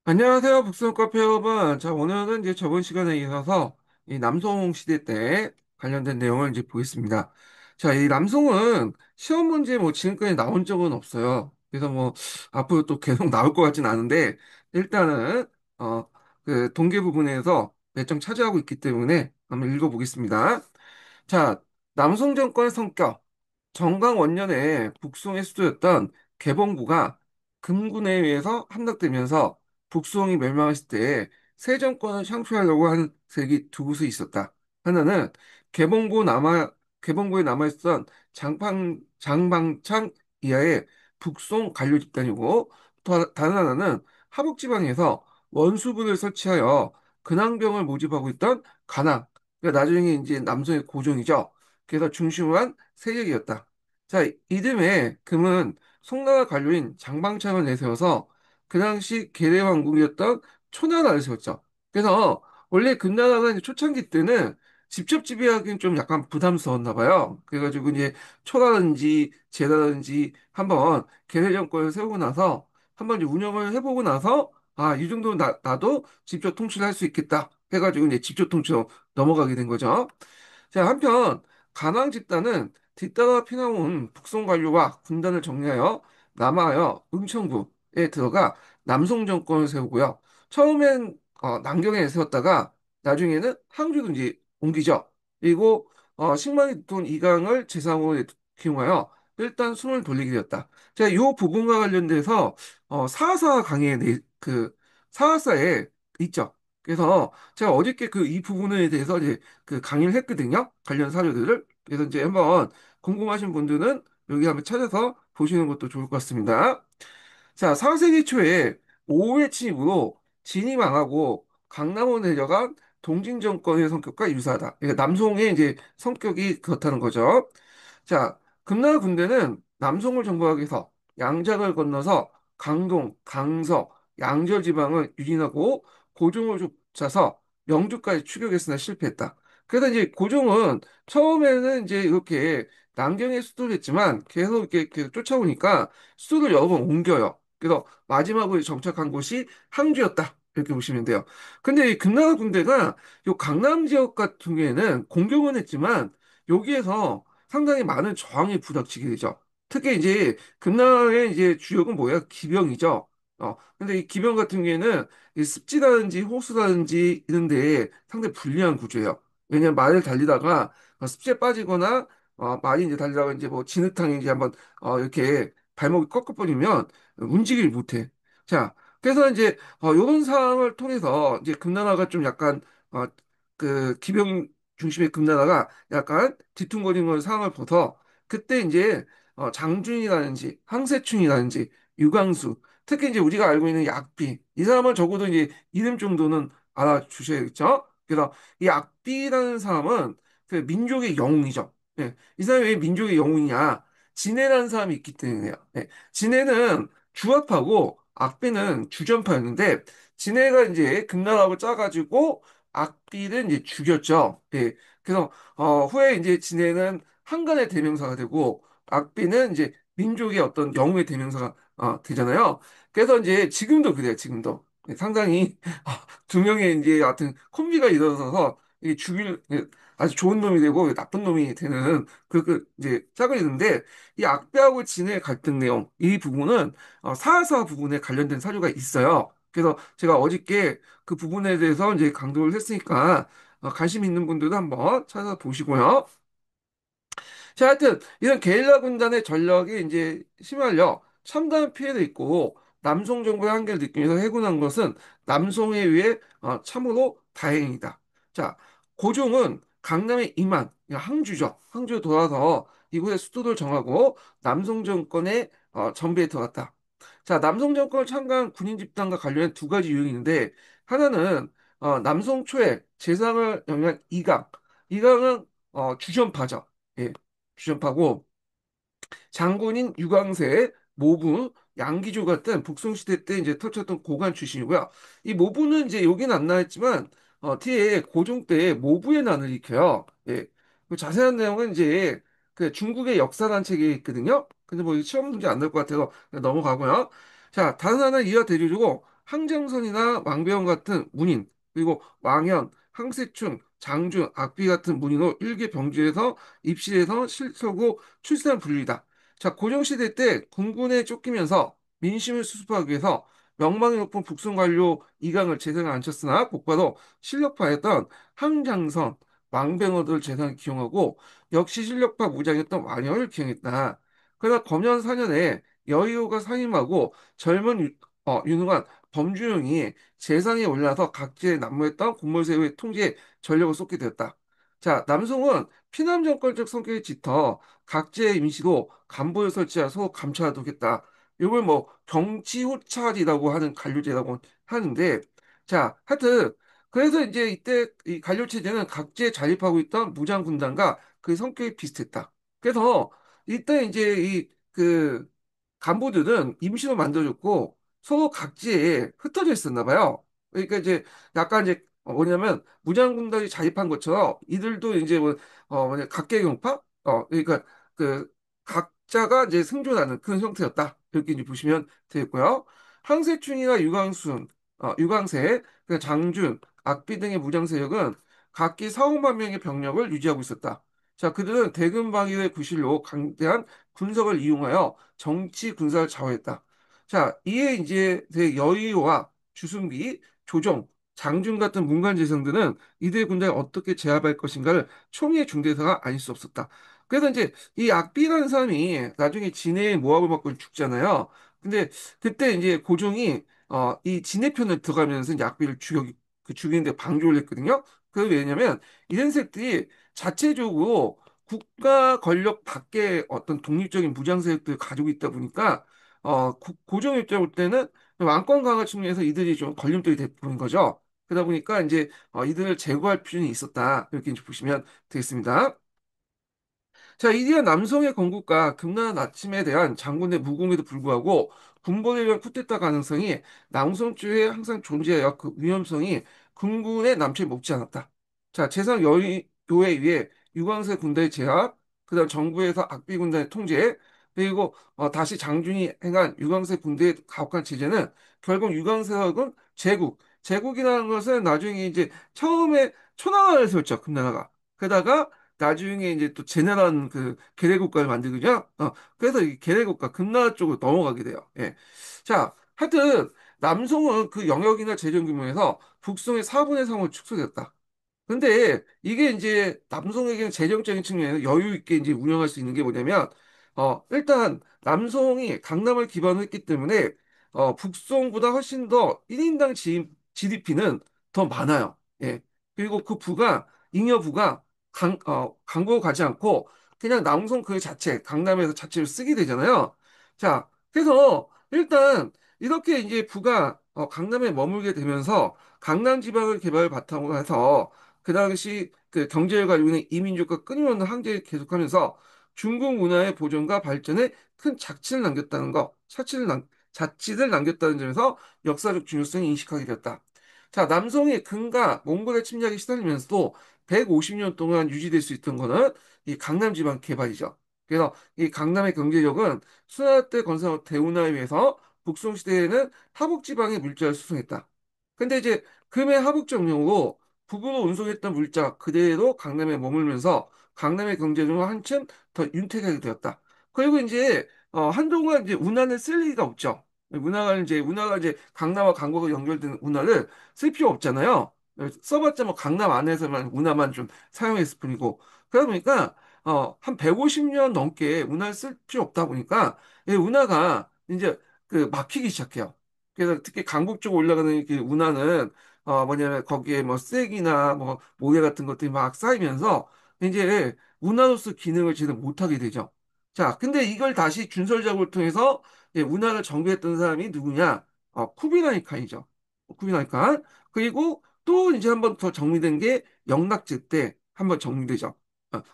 안녕하세요, 북스원 카페 여러분. 자, 오늘은 이제 저번 시간에 이어서 이 남송 시대 때 관련된 내용을 이제 보겠습니다. 자, 이 남송은 시험 문제 뭐 지금까지 나온 적은 없어요. 그래서 뭐 앞으로 또 계속 나올 것 같진 않은데 일단은 그 동계 부분에서 몇 점 차지하고 있기 때문에 한번 읽어보겠습니다. 자, 남송 정권의 성격. 정강 원년에 북송의 수도였던 개봉부가 금군에 의해서 함락되면서 북송이 멸망했을 때 새 정권을 창출하려고 하는 세력이 두 곳에 있었다. 하나는 개봉부 남아 개봉부에 남아있던 장방창 이하의 북송 관료 집단이고 또 다른 하나는 하북 지방에서 원수부를 설치하여 근황병을 모집하고 있던 간항. 그러니까 나중에 이제 남성의 고종이죠. 그래서 중심을 한 세력이었다. 자, 이듬해 금은 송나라 관료인 장방창을 내세워서 그 당시 계례왕국이었던 초나라를 세웠죠. 그래서 원래 금나라가 이제 초창기 때는 직접 지배하기는 좀 약간 부담스러웠나 봐요. 그래가지고 이제 초라든지 제라든지 한번 계례 정권을 세우고 나서 한번 이제 운영을 해보고 나서 아, 이 정도 나도 직접 통치를 할 수 있겠다 해가지고 이제 직접 통치로 넘어가게 된 거죠. 자, 한편 가낭 집단은 뒤따라 피나온 북송 관료와 군단을 정리하여 남하여 응천구에 들어가 남송 정권을 세우고요. 처음엔 남경에 세웠다가 나중에는 항주로 이제 옮기죠. 그리고 식만이 돈 이강을 제상으로 기용하여 일단 숨을 돌리게 되었다. 자, 이 부분과 관련돼서 사하사 강의 그 사하사에 있죠. 그래서 제가 어저께 그 이 부분에 대해서 이제 그 강의를 했거든요. 관련 사료들을. 그래서 이제 한번 궁금하신 분들은 여기 한번 찾아서 보시는 것도 좋을 것 같습니다. 자, 4세기 초에 오후의 침입으로 진이 망하고 강남으로 내려간 동진 정권의 성격과 유사하다. 그러니까 남송의 이제 성격이 그렇다는 거죠. 자, 금나라 군대는 남송을 정복하기 위해서 양장을 건너서 강동, 강서, 양저 지방을 유린하고 고종을 쫓아서 영주까지 추격했으나 실패했다. 그래서 이제 고종은 처음에는 이제 이렇게 남경의 수도를 했지만 계속 이렇게 계속 쫓아오니까 수도를 여러 번 옮겨요. 그래서 마지막으로 정착한 곳이 항주였다. 이렇게 보시면 돼요. 근데 이 금나라 군대가 요 강남 지역 같은 경우에는 공격은 했지만 여기에서 상당히 많은 저항이 부닥치게 되죠. 특히 이제 금나라의 이제 주역은 뭐예요? 기병이죠. 근데 이 기병 같은 경우에는 이 습지라든지 호수라든지 이런 데에 상당히 불리한 구조예요. 왜냐면 말을 달리다가 습지에 빠지거나 말이 이제 달리다가 이제 뭐 진흙탕에 이제 한번 이렇게 발목이 꺾어버리면 움직이질 못해. 자, 그래서 이제 이런 상황을 통해서 이제 금나라가 좀 약간 어, 그 기병 중심의 금나라가 약간 뒤뚱거리는 상황을 보서 그때 이제 장준이라든지 항세춘이라든지 유광수 특히 이제 우리가 알고 있는 약비 이 사람은 적어도 이제 이름 정도는 알아주셔야겠죠. 그래서 이 약비라는 사람은 그 민족의 영웅이죠. 예, 이 사람이 왜 민족의 영웅이냐? 진해라는 사람이 있기 때문에요. 예, 진해는 주합하고 악비는 주전파였는데 진해가 이제 금나라하고 짜가지고 악비를 이제 죽였죠. 예. 그래서 후에 이제 진해는 한간의 대명사가 되고 악비는 이제 민족의 어떤 영웅의 대명사가 되잖아요. 그래서 이제 지금도 그래요. 지금도 예, 상당히 두 명의 이제 하여튼 콤비가 일어서서 이 죽일 아주 좋은 놈이 되고 나쁜 놈이 되는 이제 짝을 이루는데 이 악비하고 진의 갈등 내용 이 부분은 사하사 부분에 관련된 사료가 있어요. 그래서 제가 어저께 그 부분에 대해서 이제 강조를 했으니까 관심 있는 분들도 한번 찾아보시고요. 자, 하여튼 이런 게릴라 군단의 전력이 이제 심하려 참다한 피해도 있고 남송 정부의 한계를 느끼면서 해군한 것은 남송에 의해 참으로 다행이다. 자, 고종은 강남의 임안, 그러니까 항주죠. 항주 돌아서 이곳의 수도를 정하고 남송 정권의 전비에 들어갔다. 자, 남송 정권을 창간 군인 집단과 관련된 두 가지 유형이 있는데 하나는 남송 초에 재상을 영위한 이강. 이강은 주전파죠. 예, 주전파고 장군인 유광세, 모부, 양기조 같은 북송시대 때 이제 터쳤던 고관 출신이고요. 이 모부는 이제 여기는 안 나왔지만 뒤에 고종 때 모부의 난을 일으켜요. 예. 그 자세한 내용은 이제 그 중국의 역사라는 책이 있거든요. 근데 뭐 이거 시험 문제 안 될 것 같아서 그냥 넘어가고요. 자, 다른 하나 이어 대주고 항정선이나 왕배원 같은 문인, 그리고 왕현, 항세충, 장준, 악비 같은 문인으로 일개 병지에서 입시에서 실서고 출세한 분류이다. 자, 고종시대 때 군군에 쫓기면서 민심을 수습하기 위해서 명망이 높은 북송 관료 이강을 재상에 앉혔으나 곧바로 실력파였던 항장선, 왕병어들 재상에 기용하고 역시 실력파 무장이었던 완여를 기용했다. 그러나 검년 4년에 여의호가 사임하고 젊은 유능한 범주영이 재상에 올라서 각지에 난무했던 군몰세의 통제에 전력을 쏟게 되었다. 자, 남송은 피남 정권적 성격이 짙어 각지의 임시로 간부를 설치해서 감찰하도록 이걸 뭐 경치호찰이라고 하는 관료제라고 하는데, 자, 하여튼 그래서 이제 이때 이 관료 체제는 각지에 자립하고 있던 무장 군단과 그 성격이 비슷했다. 그래서 이때 이제 이 그 간부들은 임시로 만들어졌고 서로 각지에 흩어져 있었나 봐요. 그러니까 이제 약간 이제 뭐냐면 무장군단이 자립한 것처럼 이들도 이제 뭐냐 각계경파 그러니까 그 각자가 이제 생존하는 그런 형태였다. 이렇게 이제 보시면 되겠고요. 항세충이나 유광세, 그 장준, 악비 등의 무장 세력은 각기 4, 5만 명의 병력을 유지하고 있었다. 자, 그들은 대금방위의 구실로 강대한 군석을 이용하여 정치 군사를 좌우했다. 자, 이에 이제 여의와 주순비, 조정, 장준 같은 문관 재성들은 이들의 군대를 어떻게 제압할 것인가를 총리의 중대사가 아닐 수 없었다. 그래서 이제 이 악비라는 사람이 나중에 진해의 모압을 받고 죽잖아요. 근데 그때 이제 고종이 이 진해 편을 들어가면서 이제 악비를 죽이는데 방조를 했거든요. 그 왜냐면 이런 색들이 자체적으로 국가 권력 밖에 어떤 독립적인 무장 세력들을 가지고 있다 보니까 고종 입장 볼 때는 왕권 강화 측면에서 이들이 좀 걸림돌이 되는 거죠. 그러다 보니까 이제 이들을 제거할 필요는 있었다. 이렇게 이제 보시면 되겠습니다. 자, 이디야 남성의 건국과 금나라 나침에 대한 장군의 무공에도 불구하고 군벌에 의한 쿠데타 가능성이 남성 쪽에 항상 존재하여 그 위험성이 군군의 남초에 먹지 않았다. 자, 재상 여의도에 의해 유광세 군대의 제압, 그다음 정부에서 악비 군단의 통제, 그리고 다시 장준이 행한 유광세 군대의 가혹한 제재는 결국 유광세하고는 제국이라는 것은 나중에 이제 처음에 초나라를 세웠죠, 금나라가. 게다가 나중에 이제 또 제네랄 그 계례국가를 만들거든요. 그래서 이 계례국가 금나라 쪽으로 넘어가게 돼요. 예. 자, 하여튼 남송은 그 영역이나 재정 규모에서 북송의 4분의 3을 축소됐다. 근데 이게 이제 남성에게는 재정적인 측면에서 여유 있게 이제 운영할 수 있는 게 뭐냐면, 일단 남성이 강남을 기반으로 했기 때문에, 북송보다 훨씬 더 1인당 GDP는 더 많아요. 예. 그리고 그 잉여부가 광고 가지 않고 그냥 남성 그 자체, 강남에서 자체를 쓰게 되잖아요. 자, 그래서 일단 이렇게 이제 부가 강남에 머물게 되면서 강남 지방을 개발을 바탕으로 해서 그 당시 그 경제를 가지고 있는 이민족과 끊임없는 항쟁을 계속하면서 중국 문화의 보존과 발전에 큰 자치를 남겼다는 점에서 역사적 중요성을 인식하게 되었다. 자, 남성이 금과 몽골의 침략에 시달리면서도 150년 동안 유지될 수 있던 거는 이 강남 지방 개발이죠. 그래서 이 강남의 경제력은 수나 때 건설 대운하에 의해서 북송 시대에는 하북 지방의 물자를 수송했다. 근데 이제 금의 하북 정령으로 북으로 운송했던 물자 그대로 강남에 머물면서 강남의 경제력은 한층 더 윤택하게 되었다. 그리고 이제 한동안 이제 운하를 쓸 리가 없죠. 운하가 이제 강남과 강북으로 연결되는 운하를 쓸 필요 없잖아요. 써봤자 뭐 강남 안에서만 운하만 좀 사용했을 뿐이고 그러다 보니까 한 150년 넘게 운하를 쓸 필요 없다 보니까 이 운하가 이제 그 막히기 시작해요. 그래서 특히 강북 쪽 올라가는 그 운하는 뭐냐면 거기에 뭐 쓰레기나 뭐 모래 같은 것들이 막 쌓이면서 이제 운하로서 기능을 제대로 못하게 되죠. 자, 근데 이걸 다시 준설 작업을 통해서 운하를 정비했던 사람이 누구냐? 쿠비라이 칸이죠. 쿠비라이 칸. 그리고 또 이제 한 번 더 정리된 게 영락제 때 한 번 정리되죠.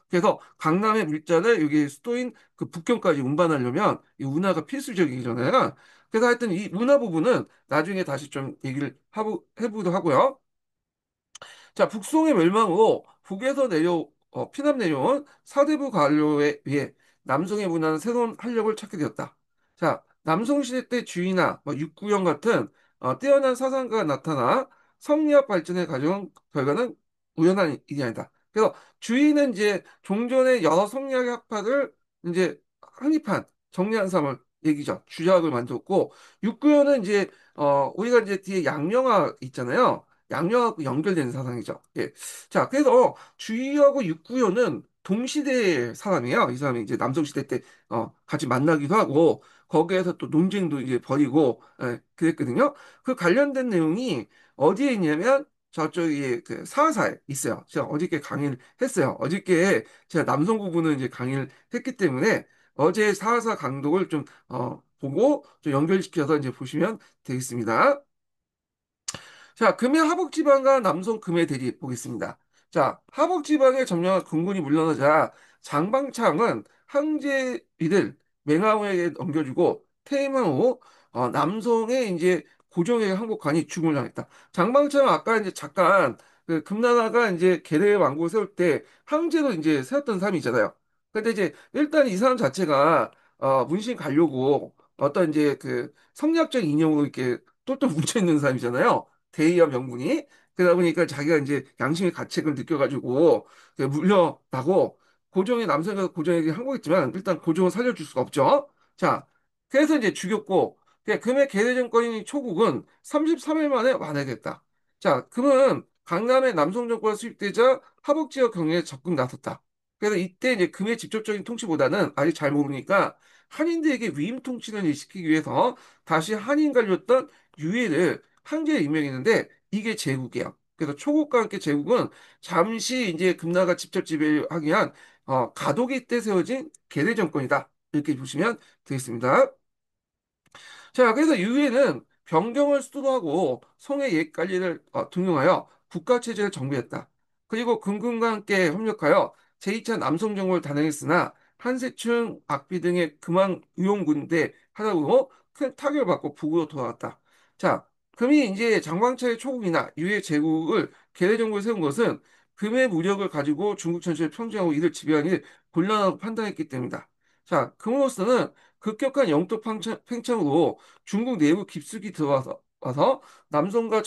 그래서 강남의 물자를 여기 수도인 그 북경까지 운반하려면 이 운하가 필수적이잖아요. 그래서 하여튼 이 운하 부분은 나중에 다시 좀 얘기를 해보기도 하고요. 자, 북송의 멸망으로 피남 내려온 사대부 관료에 의해 남성의 문화는 새로운 활력을 찾게 되었다. 자, 남성시대 때 주의나 뭐 육구형 같은 뛰어난 사상가가 나타나 성리학 발전에 가져온 결과는 우연한 일이 아니다. 그래서 주의는 이제 종전의 여러 성리학의 학파를 이제 확립한 정리한 사람을 얘기죠. 주작을 만들었고 육구요는 이제 우리가 이제 뒤에 양령학 있잖아요. 양령하고 연결되는 사상이죠. 예. 자, 그래서 주의하고 육구요는 동시대의 사람이에요. 이 사람이 이제 남성시대 때 같이 만나기도 하고 거기에서 또 논쟁도 이제 벌이고 그랬거든요. 그 관련된 내용이 어디에 있냐면 저쪽에 그 사사에 있어요. 제가 어저께 강의를 했어요. 어저께 제가 남성 부분을 이제 강의를 했기 때문에 어제 사사 강독을 좀 보고 좀 연결시켜서 이제 보시면 되겠습니다. 자, 금의 하복지방과 남성 금의 대립 보겠습니다. 자, 하복지방의 점령한 군군이 물러나자 장방창은 항제비를 맹하오에게 넘겨주고 퇴임한 후 남성의 이제 고종에게 항복하니 죽음을 당했다. 장방창은 아까 이제 잠깐 그 금나라가 이제 계례 왕국을 세울 때 항제로 이제 세웠던 사람이잖아요. 근데 이제 일단 이 사람 자체가 문신 가려고 어떤 이제 그 성리학적 이념으로 이렇게 똘똘 뭉쳐 있는 사람이잖아요. 대의와 명분이. 그러다 보니까 자기가 이제 양심의 가책을 느껴가지고 물려나고 고종의 남성과 고종에게 항복했지만 일단 고종을 살려줄 수가 없죠. 자, 그래서 이제 죽였고 금의 계대 정권인 초국은 33일 만에 완화됐다. 자, 금은 강남의 남성 정권이 수립되자 하복 지역 경영에 적극 나섰다. 그래서 이때 이제 금의 직접적인 통치보다는 아직 잘 모르니까 한인들에게 위임 통치를 시키기 위해서 다시 한인 관료였던 유해를 황제에 임명했는데 이게 제국이야. 그래서 초국과 함께 제국은 잠시 이제 금나라가 직접 지배하기 위한 가독이 때 세워진 계대 정권이다. 이렇게 보시면 되겠습니다. 자, 그래서 유해는 변경을 수도로 하고 성의 옛 관리를 등용하여 국가 체제를 정비했다. 그리고 금군과 함께 협력하여 제2차 남성정부를 단행했으나 한세충, 악비 등의 금왕 의용군대 하나로 큰 타격을 받고 북으로 돌아왔다. 자, 금이 이제 장광차의 초국이나 유해 제국을 계례정부에 세운 것은 금의 무력을 가지고 중국 전체를 평정하고 이를 지배하니 곤란하다고 판단했기 때문이다. 자, 금으로서는 급격한 영토 팽창으로 중국 내부 깊숙이 들어와서 남성과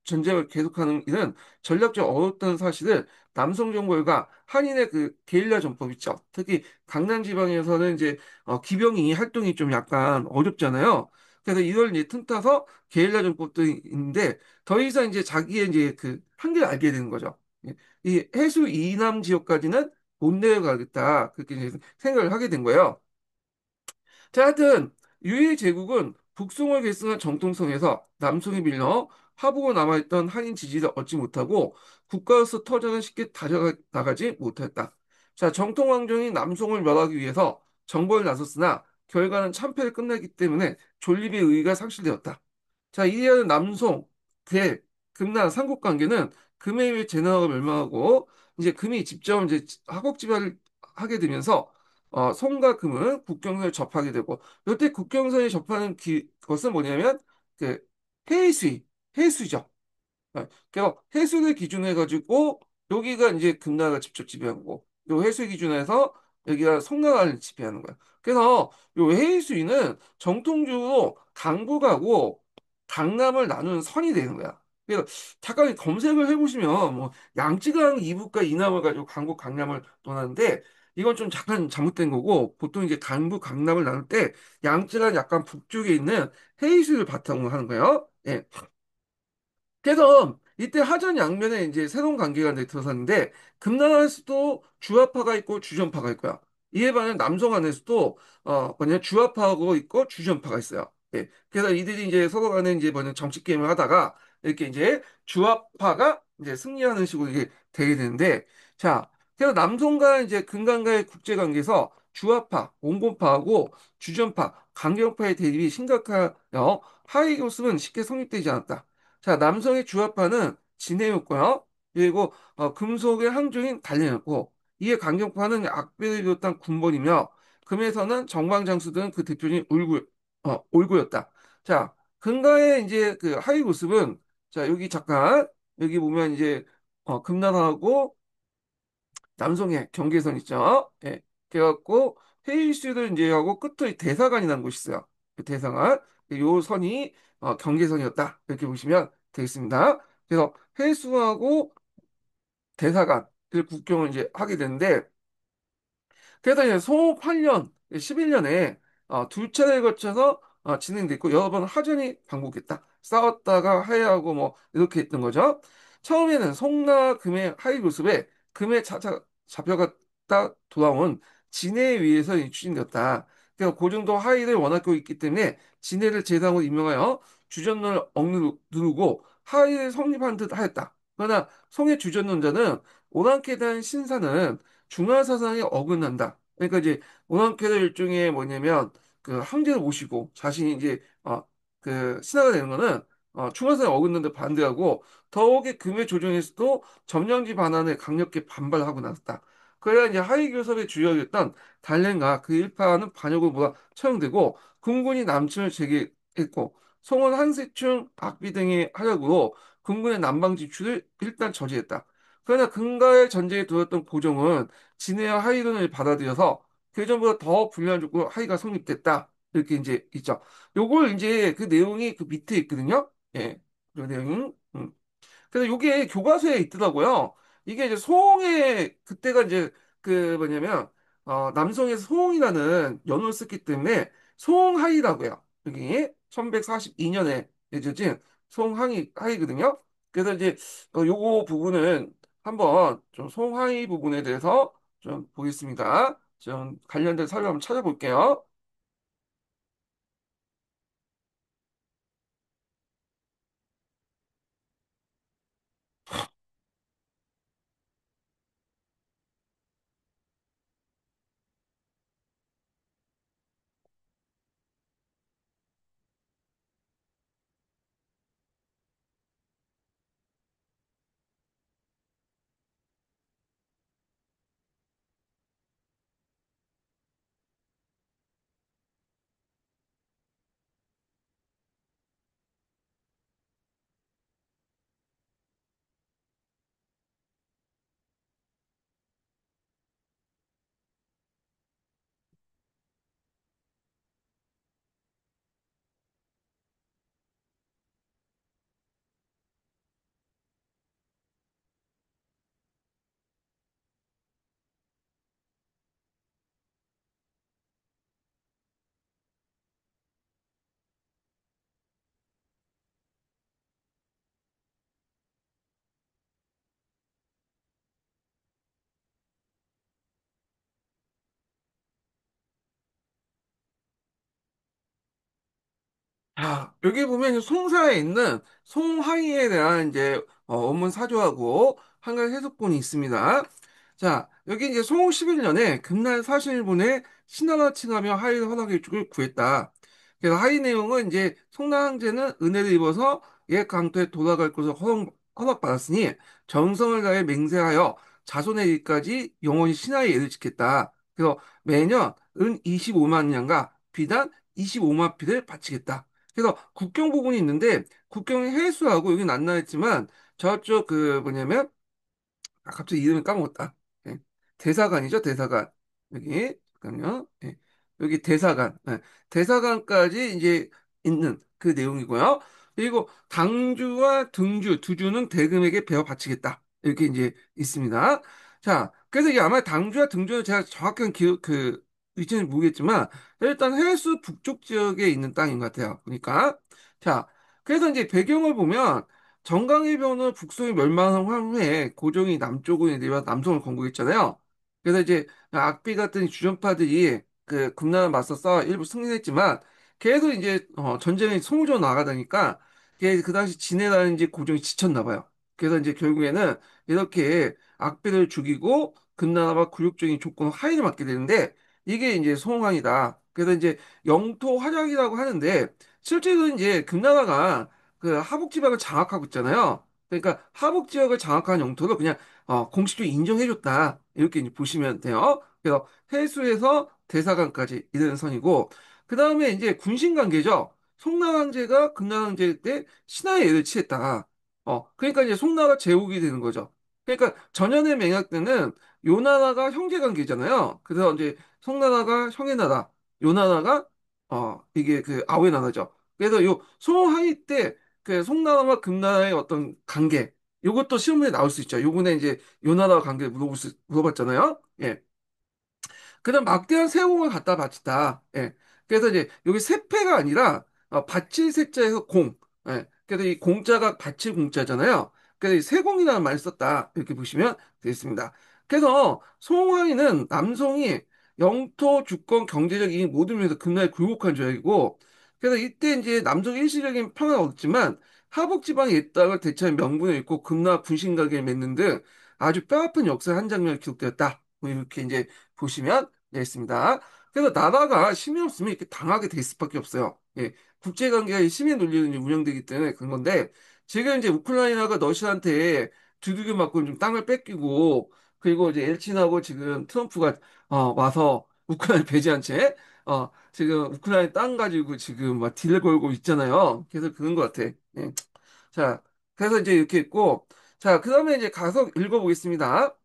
전쟁을 계속하는 일은 전략적으로 어렵다는 사실을 남성 정부가 한인의 그 게릴라 전법 있죠. 특히 강남 지방에서는 이제 기병이 활동이 좀 약간 어렵잖아요. 그래서 이걸 이제 틈타서 게릴라 전법도 있는데 더 이상 이제 자기의 이제 그 한계를 알게 되는 거죠. 예. 이 해수 이남 지역까지는 못 내려가겠다 그렇게 이제 생각을 하게 된 거예요. 자, 하여튼 유해 제국은 북송을 계승한 정통성에서 남송에 밀려 하부고 남아있던 한인 지지를 얻지 못하고 국가로서 터전을 쉽게 다져나가지 못했다. 자, 정통 왕정이 남송을 멸하기 위해서 정벌을 나섰으나 결과는 참패를 끝내기 때문에 존립의 의의가 상실되었다. 자, 이리하여 남송, 대, 금난 삼국 관계는 금에 의해 제나라가 멸망하고 이제 금이 직접 이제 학업 지배를 하게 되면서 송과 금은 국경선을 접하게 되고 이때 국경선에 접하는 것은 뭐냐면 그 해수이, 해수죠. 그래서 해수를 기준으로 해가지고 여기가 이제 금나라가 직접 지배한 거고 요 해수 기준에서 여기가 송나라를 지배하는 거야. 그래서 요 해수위는 정통적으로 강북하고 강남을 나누는 선이 되는 거야. 그래서 잠깐 검색을 해보시면 뭐 양쯔강 이북과 이남을 가지고 강북 강남을 논하는데 이건 좀 잠깐 잘못된 거고 보통 이제 강북 강남을 나눌 때 양쯔강 약간 북쪽에 있는 해수를 바탕으로 하는 거예요. 예. 그래서 이때 하전 양면에 이제 새로운 관계가 이제 들어섰는데 금나라에서도 주화파가 있고 주전파가 있고요. 이에 반해 남성 안에서도 뭐냐 주화파가 있고 주전파가 있어요. 예. 그래서 이들이 이제 서로 간에 이제 뭐냐 정치 게임을 하다가 이렇게 이제 주화파가 이제 승리하는 식으로 이게 되게 되는데 자, 그래서 남성과 이제 금강과의 국제 관계에서 주화파, 온건파하고 주전파, 강경파의 대립이 심각하여 하위 교습은 쉽게 성립되지 않았다. 자, 남성의 주합파는 진해였고요. 그리고 금속의 항중인 단련이었고 이에 강경파는 악배를 비롯한 군번이며 금에서는 정방장수 등 그 대표적인 올구였다. 자, 금가의 이제 그 하위 모습은 자, 여기 잠깐 여기 보면 이제 금나라하고 남성의 경계선 있죠. 예. 그래갖고 헤이슈를 이제 하고 끝에 대사관이라는 곳이 있어요. 그 대사관. 요 선이 경계선이었다. 이렇게 보시면 되겠습니다. 그래서 해수하고 대사관을 국경을 이제 하게 되는데 그래서 이제 소 8년, 11년에 두 차례에 거쳐서 진행됐고 여러 번 하전이 반복했다. 싸웠다가 하야하고 뭐 이렇게 했던 거죠. 처음에는 송나 금의 하이 교습에 금에 잡혀갔다 돌아온 진해에 의해서 추진되었다. 그래서 고종도 하이를 원하고 있기 때문에 진해를 제상으로 임명하여 주전을 억누르고 하이를 성립한 듯 하였다. 그러나 송의 주전론자는 오랑캐에 대한 신사는 중화 사상에 어긋난다. 그러니까 이제 오랑캐도 일종의 뭐냐면 그 황제를 모시고 자신이 이제 그 신하가 되는 거는 중화 사상에 어긋는데 반대하고 더욱이 금의 조정에서도 점령지 반환에 강력히 반발하고 나섰다. 그래야 이제 하위 교섭의 주역이었던 달랭과 그 일파는 반역을 몰아 처형되고 군군이 남침을 재개했고 송원 한세충 악비 등의 하력으로 군군의 남방 지출을 일단 저지했다. 그러나 금가의 전쟁에 들었던 고종은 진해와 하이론을 받아들여서 그전보다 더 불리한 조건으로 하이가 성립됐다. 이렇게 이제 있죠. 요걸 이제 그 내용이 그 밑에 있거든요. 예. 그 내용이. 그래서 요게 교과서에 있더라고요. 이게 이제 소홍의 그때가 이제 그 뭐냐면 남성에서 소홍이라는 연호를 썼기 때문에 소홍하이라고요. 여기 1142년에 예저진 소홍하이거든요. 그래서 이제 요거 부분은 한번 좀 소홍하이 부분에 대해서 좀 보겠습니다. 좀 관련된 사료 한번 찾아볼게요. 자, 여기 보면 송사에 있는 송하이에 대한 이제 원문 사조하고 한글 해석본이 있습니다. 자, 여기 이제 송 11년에 금날 40일분에 신하나 칭하며 하이 허락 일축을 구했다. 그래서 하이 내용은 이제 송나항제는 은혜를 입어서 옛 강토에 돌아갈 것을 허락받았으니 정성을 다해 맹세하여 자손의 일까지 영원히 신하의 예를 지켰다. 그래서 매년 은 25만 년과 비단 25만 피를 바치겠다. 그래서 국경 부분이 있는데 국경의 해수하고 여기는 안 나왔지만 저쪽 그 뭐냐면 갑자기 이름을 까먹었다. 예. 대사관이죠, 대사관. 여기 잠깐요. 예. 여기 대사관. 예. 대사관까지 이제 있는 그 내용이고요. 그리고 당주와 등주, 두주는 대금에게 베어 바치겠다. 이렇게 이제 있습니다. 자, 그래서 이게 아마 당주와 등주는 제가 정확한 기억 그 위치는 모르겠지만 일단 해수 북쪽 지역에 있는 땅인 것 같아요. 그러니까 자, 그래서 이제 배경을 보면 정강이변은 북송이 멸망한 후에 고종이 남쪽을 내려 남성을 건국했잖아요. 그래서 이제 악비 같은 주전파들이 그 금나라 맞서 싸워 일부 승리했지만 계속 이제 전쟁이 소모적으로 나가다니까 그 당시 진해라는 이제 고종이 지쳤나 봐요. 그래서 이제 결국에는 이렇게 악비를 죽이고 금나라와 굴욕적인 조건 하에를 맞게 되는데 이게 이제 송황이다. 그래서 이제 영토 활약이라고 하는데 실제로 이제 금나라가 그 하북 지방을 장악하고 있잖아요. 그러니까 하북 지역을 장악한 영토를 그냥 공식적으로 인정해줬다. 이렇게 이제 보시면 돼요. 그래서 해수에서 대사관까지 이르는 선이고 그 다음에 이제 군신 관계죠. 송나라 황제가 금나라 황제 때 신하의 예를 취했다. 그러니까 이제 송나라가 제국이 되는 거죠. 그러니까 전현의 맹약 때는 요 나라가 형제 관계잖아요. 그래서 이제 송나라가 형의 나라, 요 나라가 이게 그 아우의 나라죠. 그래서 요 송하이 때 그 송나라와 금나라의 어떤 관계, 요것도 시험에 나올 수 있죠. 요번에 이제 요 나라와 관계 물어봤잖아요. 예. 그다음 막대한 세공을 갖다 바친다. 예. 그래서 이제 여기 세패가 아니라 바칠 세자에서 공. 예. 그래서 이 공자가 바칠 공자잖아요. 그래서 이 세공이라는 말을 썼다. 이렇게 보시면 되겠습니다. 그래서 송황이는 남송이 영토, 주권, 경제적 이익 모든 면에서 금나라에 굴복한 조약이고, 그래서 이때 이제 남송이 일시적인 평화를 얻었지만 하복 지방의 옛 땅을 대체한 명분을 잃고 금나라 군신관계를 맺는 등 아주 뼈아픈 역사의 한 장면이 기록되었다. 뭐 이렇게 이제 보시면 되겠습니다. 그래서 나라가 힘이 없으면 이렇게 당하게 될 수밖에 없어요. 예, 국제관계가 이 힘의 논리로 이제 운영되기 때문에 그런 건데 지금 이제 우크라이나가 러시아한테 두들겨 맞고 좀 땅을 뺏기고 그리고 이제 엘친하고 지금 트럼프가 와서 우크라이나 배제한 채 지금 우크라이나 땅 가지고 지금 막 딜을 걸고 있잖아요. 그래서 그런 것 같아. 예. 자, 그래서 이제 이렇게 있고 자, 그다음에 이제 가서 읽어보겠습니다.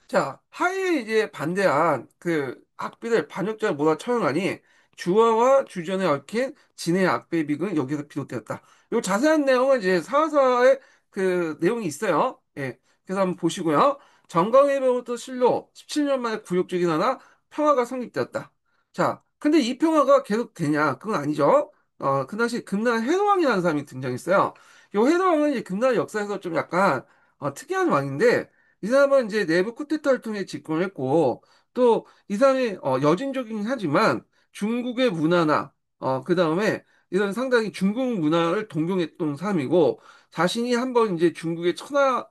자, 하이에 이제 반대한 그 악비를 반역자를 몰아 처형하니 주화와 주전에 얽힌 진의 악배의 비극은 여기서 비롯되었다. 요 자세한 내용은 이제 사서의 그 내용이 있어요. 예. 그래서 한번 보시고요. 정광회로부터 실로 17년 만에 굴욕적인 하나 평화가 성립되었다. 자, 근데 이 평화가 계속 되냐? 그건 아니죠. 그 당시 금나라 해로왕이라는 사람이 등장했어요. 요 해로왕은 이제 금나라 역사에서 좀 약간 특이한 왕인데 이 사람은 이제 내부 쿠데타를 통해 집권을 했고, 또 이 사람이 여진족이긴 하지만 중국의 문화나, 그 다음에 이런 상당히 중국 문화를 동경했던 사람이고, 자신이 한번 이제 중국의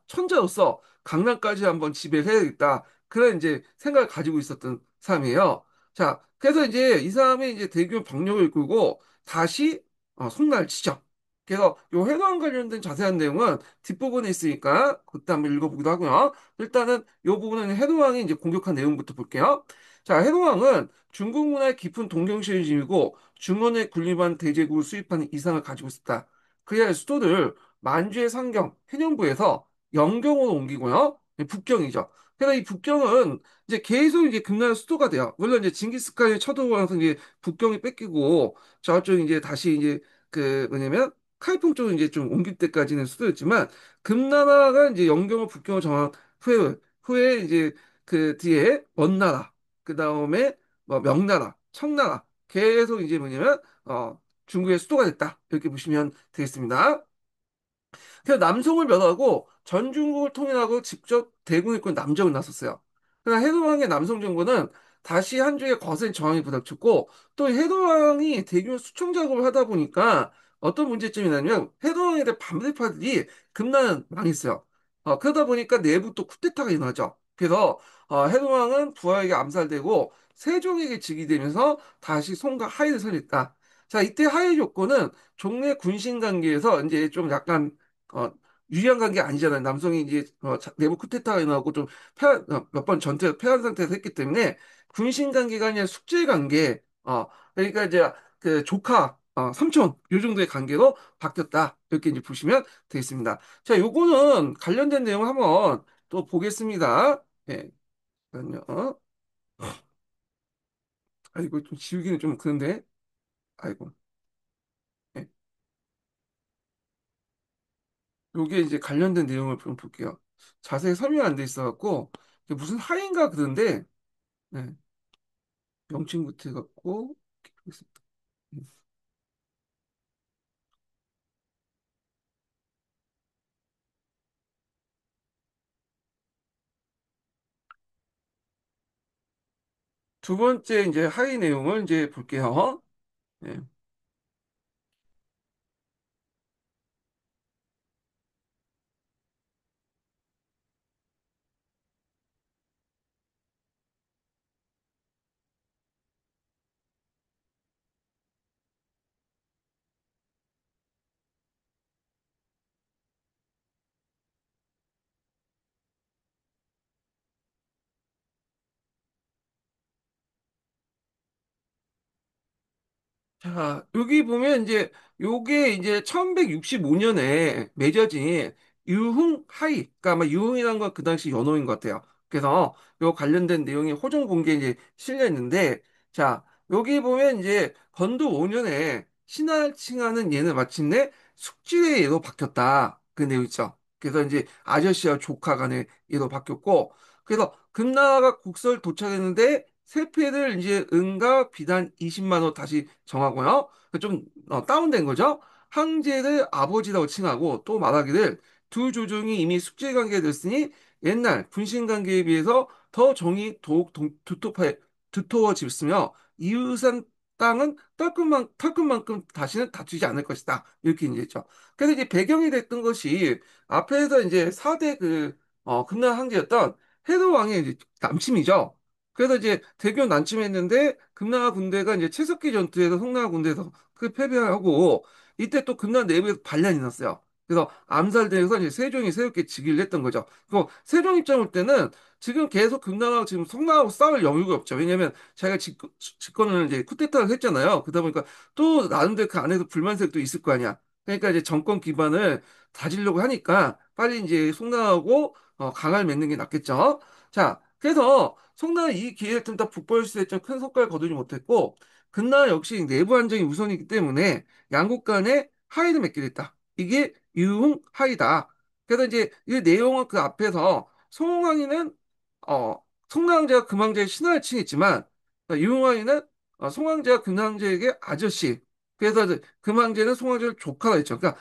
천자로서 강남까지 한번 지배를 해야겠다. 그런 이제 생각을 가지고 있었던 사람이에요. 자, 그래서 이제 이 사람이 이제 대규모 병력을 이끌고 다시 송나라를 치죠. 그래서 요 회관 관련된 자세한 내용은 뒷부분에 있으니까 그때 한번 읽어보기도 하고요. 일단은 이 부분은 해동왕이 이제 공격한 내용부터 볼게요. 자, 해동왕은 중국 문화의 깊은 동경심을 지니고 중원에 군림한 대제국을 수입하는 이상을 가지고 있었다. 그의 수도를 만주의 상경, 해령부에서 영경으로 옮기고요. 북경이죠. 그래서 이 북경은 이제 계속 이제 금나라 수도가 돼요. 물론 이제 징기스칸이 쳐들어와서 이제 북경이 뺏기고 저쪽 이제 다시 이제 그 뭐냐면 카이풍 쪽으로 이제 좀 옮길 때까지는 수도였지만 금나라가 이제 영경을 북경을 정한 후에 이제 그 뒤에 원나라, 그 다음에 뭐 명나라, 청나라 계속 이제 뭐냐면 중국의 수도가 됐다 이렇게 보시면 되겠습니다. 그래서 남송을 멸하고 전중국을 통일하고 직접 대군을 이끌고 남정을 나섰어요. 그러나 해동왕의 남송 정부는 다시 한중에 거센 저항이 부닥쳤고 또 해동왕이 대규모 수청 작업을 하다 보니까 어떤 문제점이 나냐면 해동왕에 대한 반대파들이 금난 망했어요. 그러다 보니까 내부 또 쿠데타가 일어나죠. 그래서 해동왕은 부하에게 암살되고 세종에게 즉위되면서 다시 송과 하이를 설립했다. 자, 이때 하이 조건은 종래 군신 관계에서 이제 좀 약간 어, 유리한 관계 아니잖아요. 남성이 이제 내부 쿠데타가 일어나고 좀 몇 번 전투에서 패한 상태에서 했기 때문에 군신 관계가 아니라 숙제 관계. 그러니까 이제 그 조카, 삼촌 요 정도의 관계로 바뀌었다. 이렇게 이제 보시면 되겠습니다. 자, 요거는 관련된 내용 한번 또 보겠습니다. 예, 잠깐요. 아이고 좀 지우기는 좀 그런데, 아이고. 예. 요게 이제 관련된 내용을 좀 볼게요. 자세히 설명 안 돼 있어갖고 이게 무슨 하인가 그런데 네, 명칭부터 해갖고 이렇게 보겠습니다. 두 번째 이제 하이 내용을 이제 볼게요. 네. 자, 여기 보면 이제 요게 이제 1165년에 맺어진 유흥 하이, 그러니까 아마 유흥이라는 건 그 당시 연호인 것 같아요. 그래서 요 관련된 내용이 호정 공개에 이제 실려 있는데, 자, 여기 보면 이제 건도 5년에 신하를 칭하는 예는 마침내 숙지의 예로 바뀌었다. 그 내용 있죠. 그래서 이제 아저씨와 조카 간의 예로 바뀌었고, 그래서 금나라가 국서를 도착했는데 세패를 이제 은과 비단 20만 원 다시 정하고요. 좀 다운된 거죠. 황제를 아버지라고 칭하고 또 말하기를 두 조정이 이미 숙제 관계가 됐으니 옛날 분신 관계에 비해서 더 정이 더욱 두터워졌으며 이웃한 땅은 털끝만큼 다시는 다투지 않을 것이다. 이렇게 이제 했죠. 그래서 이제 배경이 됐던 것이 앞에서 이제 4대 금나라 황제였던 헤드 왕의 이제 남침이죠. 그래서 이제 대교 난침했는데 금나라 군대가 이제 채석기 전투에서 송나라 군대에서 그 패배하고 이때 또 금나라 내부에서 반란이 났어요. 그래서 암살돼서 이제 세종이 새롭게 즉위를 했던 거죠. 그 세종 입장 볼 때는 지금 계속 금나라하고 지금 송나라하고 싸울 여유가 없죠. 왜냐하면 자기가 집권을 이제 쿠데타를 했잖아요. 그러다 보니까 또 나름대로 그 안에서 불만색도 있을 거 아니야. 그러니까 이제 정권 기반을 다지려고 하니까 빨리 이제 송나라하고 강을 맺는 게 낫겠죠. 자, 그래서 송나라 이 기회를 틈타 북벌 시대에 큰 성과를 거두지 못했고 금나라 역시 내부 안정이 우선이기 때문에 양국 간에 하의를 맺게 됐다. 이게 유흥하의다. 그래서 이제 이 내용은 그 앞에서 송왕이는 송나라제가 금왕제의 신하를 칭했지만 유흥왕이는 송왕제가 금왕제에게 아저씨. 그래서 이제 금왕제는 송왕제를 조카가 했죠. 그러니까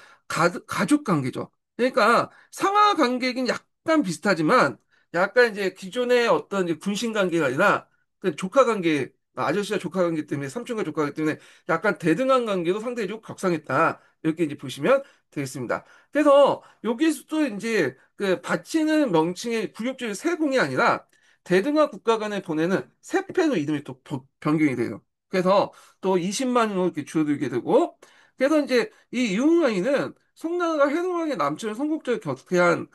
가족 관계죠. 그러니까 상하 관계긴 약간 비슷하지만 약간 이제 기존의 어떤 이제 군신 관계가 아니라 그 조카 관계, 아저씨와 조카 관계 때문에 삼촌과 조카 관계 때문에 약간 대등한 관계도 상대히 좀 격상했다. 이렇게 이제 보시면 되겠습니다. 그래서 여기서도 이제 그 바치는 명칭의 굴욕적인 세공이 아니라 대등한 국가 간에 보내는 세패로 이름이 또 변경이 돼요. 그래서 또 20만 원으로 이렇게 줄어들게 되고 그래서 이제 이 유흥왕이는 송나라가 해동왕의 남친을 선국적으로 격퇴한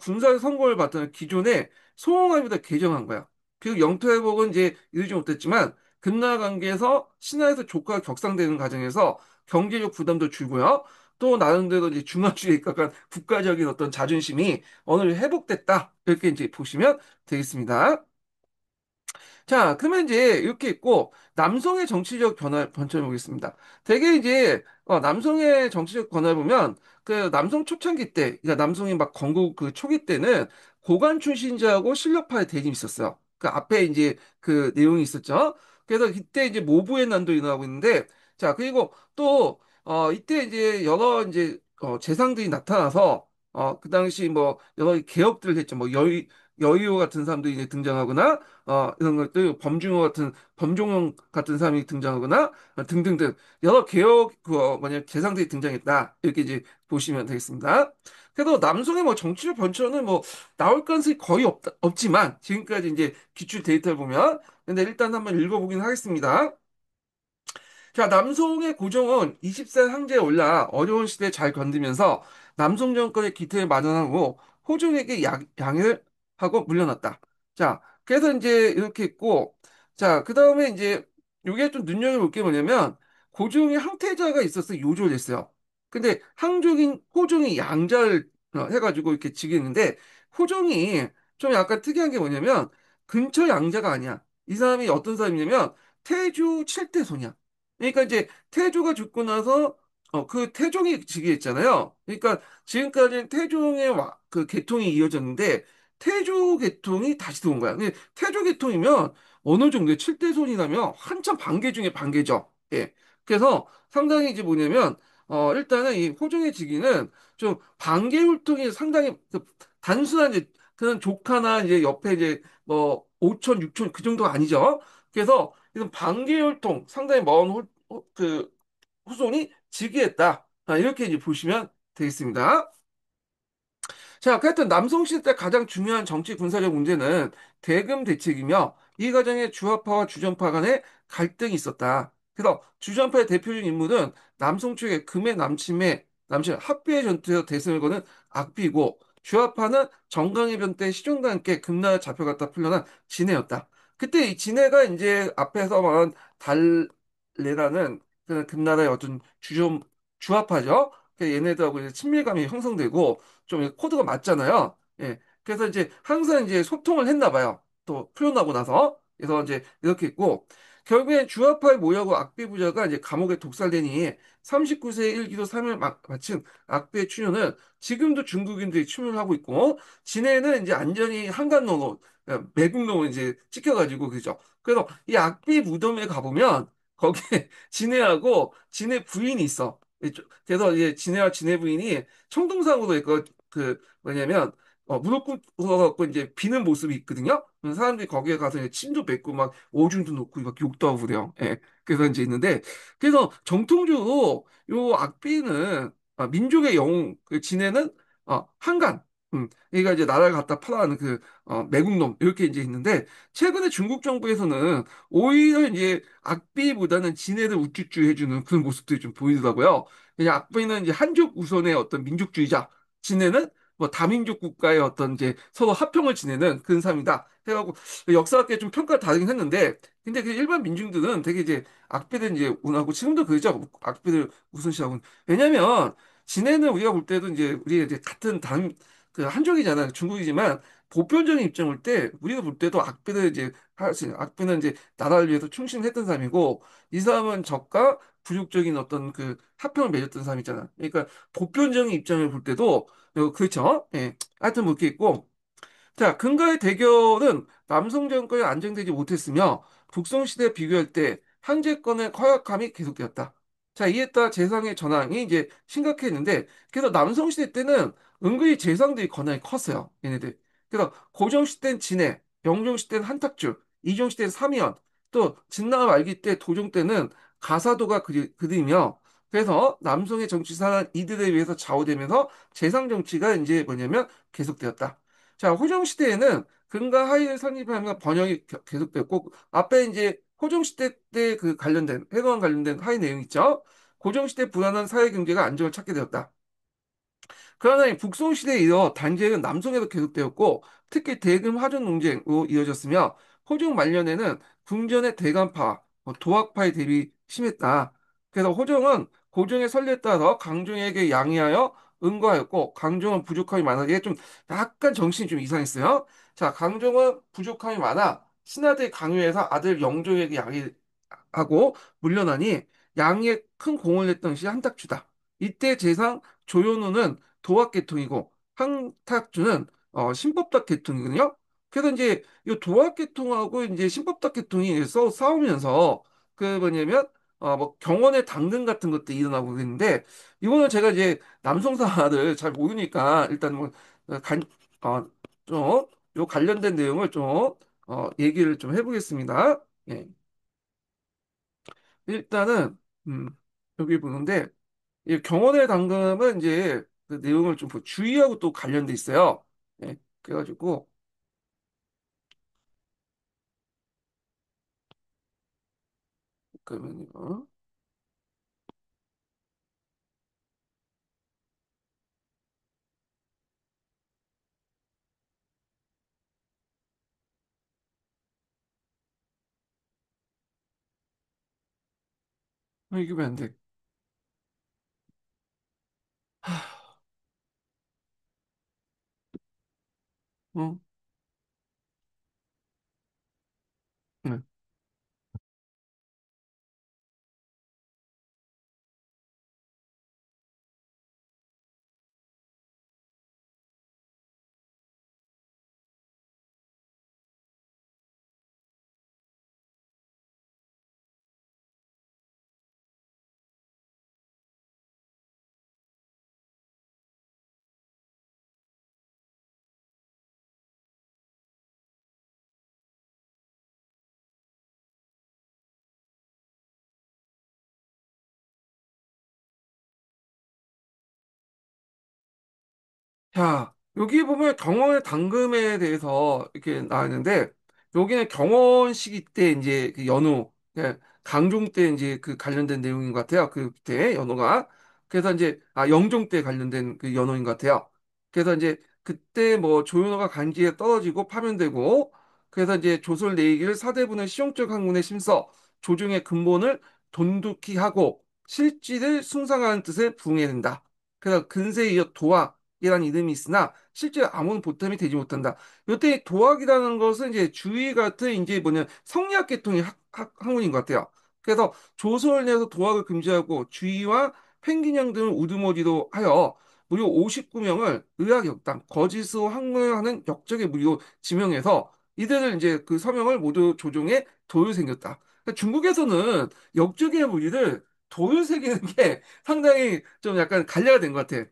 군사 선고를 받던 기존의 소홍왕보다 개정한 거야. 그리고 영토 회복은 이제 이루지 못했지만 금나라 관계에서 신하에서 조과가 격상되는 과정에서 경제적 부담도 줄고요. 또 나름대로 이제 중화주의에 입각한 국가적인 어떤 자존심이 어느 정도 회복됐다. 이렇게 이제 보시면 되겠습니다. 자, 그러면 이제 이렇게 있고, 남성의 정치적 변천을 보겠습니다. 되게 이제, 남성의 정치적 변화를 보면, 그 남성 초창기 때, 그러니까 남성이 막 건국 그 초기 때는 고관 출신자하고 실력파의 대립이 있었어요. 그 앞에 이제 그 내용이 있었죠. 그래서 이때 이제 모부의 난도 일어나고 있는데, 자, 그리고 또, 이때 이제 여러 이제, 재상들이 나타나서, 그 당시 뭐, 여러 개혁들을 했죠. 뭐, 여의호 같은 사람들이 이제 등장하거나, 이런 것들 범종영 같은 사람이 등장하거나 등등등 여러 개혁 뭐냐 재상들이 등장했다 이렇게 이제 보시면 되겠습니다. 그래도 남성의 뭐 정치적 변천은 뭐 나올 가능성이 거의 없지만 지금까지 이제 기출 데이터를 보면 근데 일단 한번 읽어보긴 하겠습니다. 자, 남송의 고종은 20세 황제에 올라 어려운 시대에 잘 견디면서 남송 정권의 기틀을 마련하고 호종에게 양해를 하고 물러났다. 자, 그래서 이제 이렇게 있고, 자, 그 다음에 이제 이게 좀 눈여겨볼 게 뭐냐면 고종이 항태자가 있어서 요조를 했어요. 근데 호종이 양자를 해가지고 이렇게 지겠는데 호종이 좀 약간 특이한 게 뭐냐면 근처 양자가 아니야. 이 사람이 어떤 사람이냐면 태조 7대 손이야. 그러니까 이제 태조가 죽고 나서 그 태종이 즉위했잖아요. 그러니까 지금까지는 태종의 그 계통이 이어졌는데 태조 계통이 다시 들어온 거야. 근데 태조 계통이면 어느 정도의 7대 손이라면 한참 반개 중에 반개죠. 예. 그래서 상당히 이제 뭐냐면 일단은 이 호종의 즉위는 좀 반개 율동이 상당히 단순한 이제 그런 조카나 이제 옆에 이제 뭐 5천, 6천 그 정도가 아니죠. 그래서 이런 반계혈통 상당히 먼 그 후손이 즉위했다. 이렇게 이제 보시면 되겠습니다. 자, 하여튼 남성시대 때 가장 중요한 정치 군사적 문제는 대금 대책이며 이 과정에 주화파와 주전파 간의 갈등이 있었다. 그래서 주전파의 대표적인 인물은 남성 측의 금의 남침 합비의 전투에서 대승을 거는 악비고 주화파는 정강의 변 때 시종과 함께 금나라 잡혀갔다 풀려난 진해였다. 그때 이 진해가 이제 앞에서 말한 달레라는 그 금나라의 어떤 주화파죠. 얘네들하고 이제 친밀감이 형성되고 좀 코드가 맞잖아요. 예. 그래서 이제 항상 이제 소통을 했나 봐요. 또 표현하고 나서. 그래서 이제 이렇게 있고. 결국엔 주화파의 모여고 악비 부자가 이제 감옥에 독살되니 39세의 일기도 삶을 마친 악비의 추녀는 지금도 중국인들이 춤을 하고 있고, 진해는 이제 안전히 한간노로, 매국노로 이제 찍혀가지고, 그죠. 그래서 이 악비 무덤에 가보면 거기에 진해하고 진해 부인이 있어. 그래서 이제 진해와 진해 부인이 청동상으로 있고, 그 뭐냐면 무릎 꿇어갖고 이제 비는 모습이 있거든요. 사람들이 거기에 가서 이제 침도 뱉고 막 오줌도 놓고 막 욕도 하고 그래요. 예. 그래서 이제 있는데, 그래서 정통적으로 요 악비는 민족의 영웅, 그 진해는 한간, 그러니까 이제 나라를 갖다 팔아가는 그 매국노 이렇게 이제 있는데, 최근에 중국 정부에서는 오히려 이제 악비보다는 진해를 우쭈쭈 해주는 그런 모습들이 좀 보이더라고요. 그냥 악비는 이제 한족 우선의 어떤 민족주의자, 진해는 뭐 다민족 국가의 어떤 이제 서로 화평을 지내는 그런 삶이다 해갖고 역사학계 좀 평가가 다르긴 했는데, 근데 그 일반 민중들은 되게 이제 악비들 이제 운하고 지금도 그러죠. 악비들 우선시하고. 왜냐면 진해는 우리가 볼 때도 이제 우리 이제 같은 당 그 한족이잖아요. 중국이지만 보편적인 입장 볼 때 우리가 볼 때도 악비들 이제 할수 있는 악비는 이제 나라를 위해서 충실했던 사람이고, 이 사람은 적과 부족적인 어떤 그 화평을 맺었던 사람이잖아. 그러니까 보편적인 입장을 볼 때도 그렇죠. 예. 하여튼 뭐 이렇게 있고, 자, 근거의 대결은 남성 정권이 안정되지 못했으며 북성시대에 비교할 때 황제권의 허약함이 계속되었다. 자, 이에 따라 재상의 전황이 이제 심각했는데, 그래서 남성시대 때는 은근히 재상들이 권한이 컸어요. 얘네들. 그래서 고종시대는 진해, 영종시대는 한탁주, 이종시대는 삼위원, 또 진나와 말기 때 도종 때는 가사도가 그리며, 그래서 남성의 정치사는 이들에 의해서 좌우되면서 재상 정치가 이제 뭐냐면 계속되었다. 자, 호정 시대에는 근과 하위를 설립하면 번영이 계속됐고, 앞에 이제 호정 시대 때 그 관련된 회관 관련된 하위 내용 있죠. 고정 시대 불안한 사회 경제가 안정을 찾게 되었다. 그러나 이 북송 시대에 이어 단죄는 남성에도 계속되었고, 특히 대금 화전 논쟁으로 이어졌으며, 호종 말년에는 궁전의 대간파, 도학파의 대비 심했다. 그래서 호종은 고종의 설례에 따라서 강종에게 양해하여 응거하였고, 강종은 부족함이 많아. 이게 좀 약간 정신이 좀 이상했어요. 자, 강종은 부족함이 많아 신하들이 강요해서 아들 영종에게 양해하고 물러나니, 양에 큰 공을 냈던 것이 한탁주다. 이때 재상 조현우는 도합 계통이고 황탁주는 신법답 계통이거든요. 그래서 이제 이 도합 계통하고 이제 신법답 계통이 싸우면서 그 뭐냐면 뭐 경원의 당근 같은 것도 일어나고 그랬는데, 이거는 제가 이제 남성사를 잘 모르니까 일단 뭐간어좀요 관련된 내용을 좀 얘기를 좀 해보겠습니다. 예. 일단은 음, 여기 보는데, 이 경원의 당금은 이제 그 내용을 좀 주의하고 또 관련돼 있어요. 예, 그래가지고 그러면 이게 왜 안 돼? 하, 어, 네. 자, 여기 보면 경원의 당금에 대해서 이렇게 나왔는데, 여기는 경원 시기 때 이제 그 연호, 예, 강종 때 이제 그 관련된 내용인 것 같아요. 그때 연호가. 그래서 이제, 영종 때 관련된 그 연호인 것 같아요. 그래서 이제 그때 뭐 조연호가 간지에 떨어지고 파면되고, 그래서 이제 조선 내기를 사대부는 실용적 학문에 심서, 조정의 근본을 돈독히 하고, 실지를 숭상하는 뜻에 부응해야 된다. 그래서 근세에 이어 도와, 도학이라는 이름이 있으나 실제 아무런 보탬이 되지 못한다. 이때 도학이라는 것은 이제 주의 같은 이제 뭐냐 성리학 계통의 학문인 것 같아요. 그래서 조선을 내서 도학을 금지하고 주의와 팽기냥 등을 우두머리로 하여 무려 59명을 의학 역당, 거짓으로 학문을 하는 역적의 무리로 지명해서 이들을 이제 그 서명을 모두 조종해 도를 생겼다. 그러니까 중국에서는 역적의 무리를 도를 새기는 게 상당히 좀 약간 관례가 된 것 같아.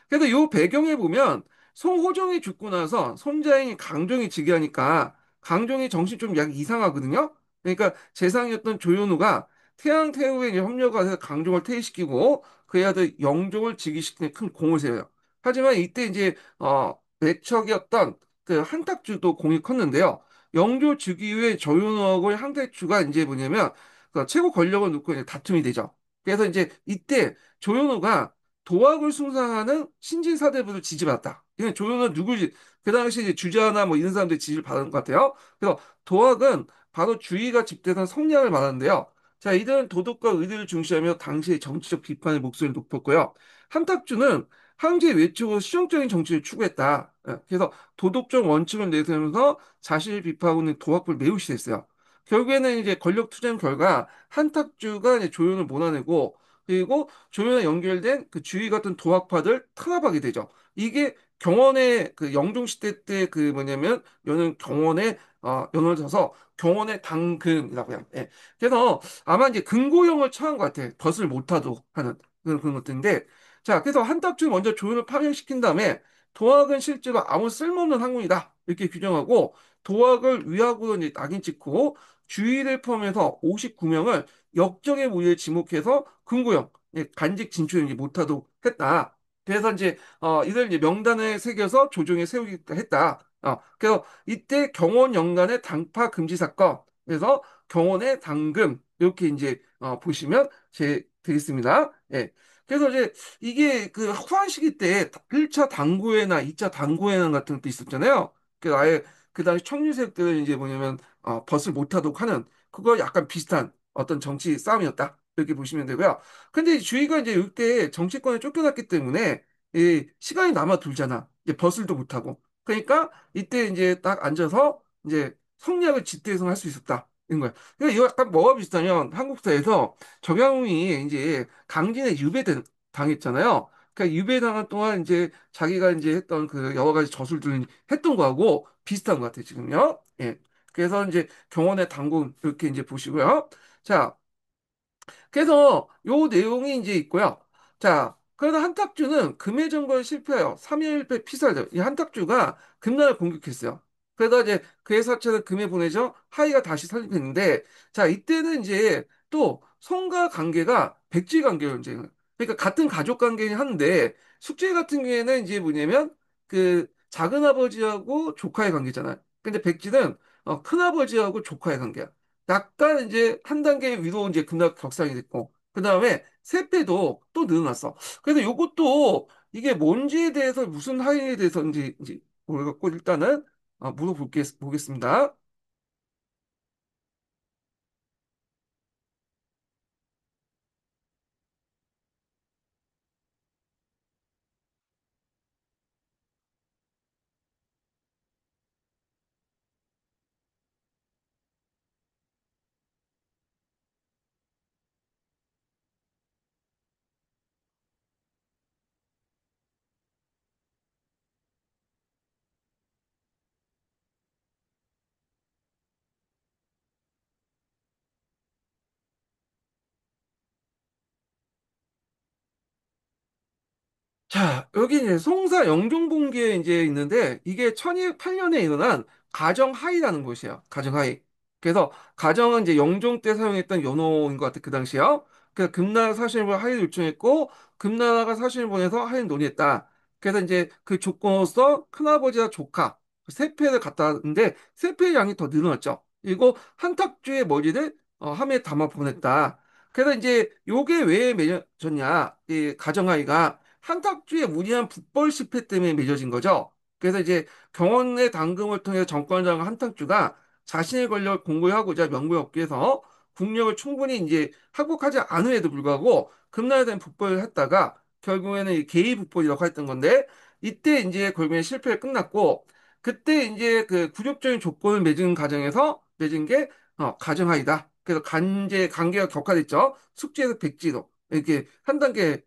그래서 이 배경에 보면 송호종이 죽고 나서 손자인 강종이 즉위하니까 강종이 정신 좀 약 이상하거든요. 그러니까 재상이었던 조현우가 태양태후에 이제 협력을 해서 강종을 퇴위시키고 그의 아들 영종을 즉위시키는 큰 공을 세워요. 하지만 이때 이제 외척이었던 그 한탁주도 공이 컸는데요. 영조 즉위 후에 조윤호하고 한탁주가 이제 뭐냐면 그 최고 권력을 놓고 이제 다툼이 되죠. 그래서 이제 이때 조윤호가 도학을 숭상하는 신진사대부를 지지받았다. 이건 조윤호 누구지? 그 당시 이제 주자나 뭐 이런 사람들이 지지를 받은 것 같아요. 그래서 도학은 바로 주의가 집대한 성리학을 말하는데요. 자, 이들은 도덕과 의리를 중시하며 당시의 정치적 비판의 목소리를 높였고요. 한탁주는 황제의 외척으로 실용적인 정치를 추구했다. 그래서 도덕적 원칙을 내세우면서 자신을 비판하고 있는 도학부를 매우 싫어했어요. 결국에는 이제 권력 투쟁 결과 한탁주가 이제 조연을 몰아내고 그리고 조연에 연결된 그 주의 같은 도학파들 탄압하게 되죠. 이게 경원의 그 영종 시대 때 그 뭐냐면 여는 경원의 연을 져서 경원의 당금이라고 해요. 예. 그래서 아마 이제 금고형을 처한 것 같아. 덫을 못하도록 하는 그런 것들인데 자 그래서 한탁주 먼저 조연을 파면시킨 다음에 도학은 실제로 아무 쓸모없는 학문이다 이렇게 규정하고 도학을 위학으로 이제 낙인 찍고 주의를 포함해서 59명을 역적의 무리에 지목해서 금고형 간직 진출을 못하도록 했다. 그래서 이제 이들 이제 명단에 새겨서 조정에 세우기도 했다. 그래서 이때 경원 연간의 당파 금지 사건, 그래서 경원의 당금 이렇게 이제 보시면 되겠습니다. 예. 그래서 이제 이게 그 후한 시기 때 1차 당구회나 2차 당구회나 같은 것도 있었잖아요. 그 아예 그 당시 청류세력들은 이제 뭐냐면 벗을 못하도록 하는 그거 약간 비슷한 어떤 정치 싸움이었다. 이렇게 보시면 되고요. 근데 주의가 이제 이때 정치권에 쫓겨났기 때문에 이 시간이 남아 돌잖아. 이제 벗을도 못하고. 그러니까 이때 이제 딱 앉아서 이제 성리학을 집대해서 할 수 있었다. 이런 거야. 그러니까 이거 약간 뭐가 비슷하면 한국사에서 적양훈이 이제 강진에 당했잖아요. 그러니까 유배당한 동안 이제 자기가 이제 했던 그 여러 가지 저술들을 했던 거하고 비슷한 것 같아요, 지금요. 예. 그래서 이제 경원의 당군 이렇게 이제 보시고요. 자, 그래서 요 내용이 이제 있고요. 자, 그러나 한탁주는 금의 정거에 실패하여 3.1배 피살돼요. 이 한탁주가 금나라를 공격했어요. 그러다 이제 그의 사체를 금에 보내죠. 하이가 다시 설립했는데, 자, 이때는 이제 또 성과 관계가 백지 관계예요, 이제. 그러니까 같은 가족 관계긴 한데, 숙제 같은 경우에는 이제 뭐냐면, 그 작은아버지하고 조카의 관계잖아요. 근데 백지는 큰아버지하고 조카의 관계야. 약간 이제 한 단계 위로 이제 급락 격상이 됐고, 그 다음에 세배도 또 늘어났어. 그래서 요것도 이게 뭔지에 대해서 무슨 하인에 대해서인지 이제 모르겠고, 일단은 보겠습니다. 자, 여기 이제 송사 영종본기에 이제 있는데 이게 1208년에 일어난 가정하이라는 곳이에요. 가정하이. 그래서 가정은 이제 영종 때 사용했던 연호인 것 같아, 그 당시요. 그래서 금나라 사신을 하이를 요청했고 금나라가 사신을 보내서 하이를 논의했다. 그래서 이제 그 조건으로서 큰아버지와 조카 세패를 갖다 왔는데 세패의 양이 더 늘어났죠. 그리고 한탁주의 머리를 함에 담아 보냈다. 그래서 이제 요게 왜 맺어졌냐? 이 가정하이가 한탁주의 무리한 북벌 실패 때문에 맺어진 거죠. 그래서 이제 경원의 당금을 통해 정권을 한탁주가 자신의 권력을 공고하고자 명분을 얻기 위해서 국력을 충분히 이제 확보하지 않음에도 불구하고 금나라에 대한 북벌을 했다가 결국에는 이 개의 북벌이라고 했던 건데 이때 이제 결국엔 실패를 끝났고, 그때 이제 그 굴욕적인 조건을 맺은 과정에서 맺은 게 가정하이다. 그래서 관계가 격화됐죠. 숙제에서 백지로 이렇게 한 단계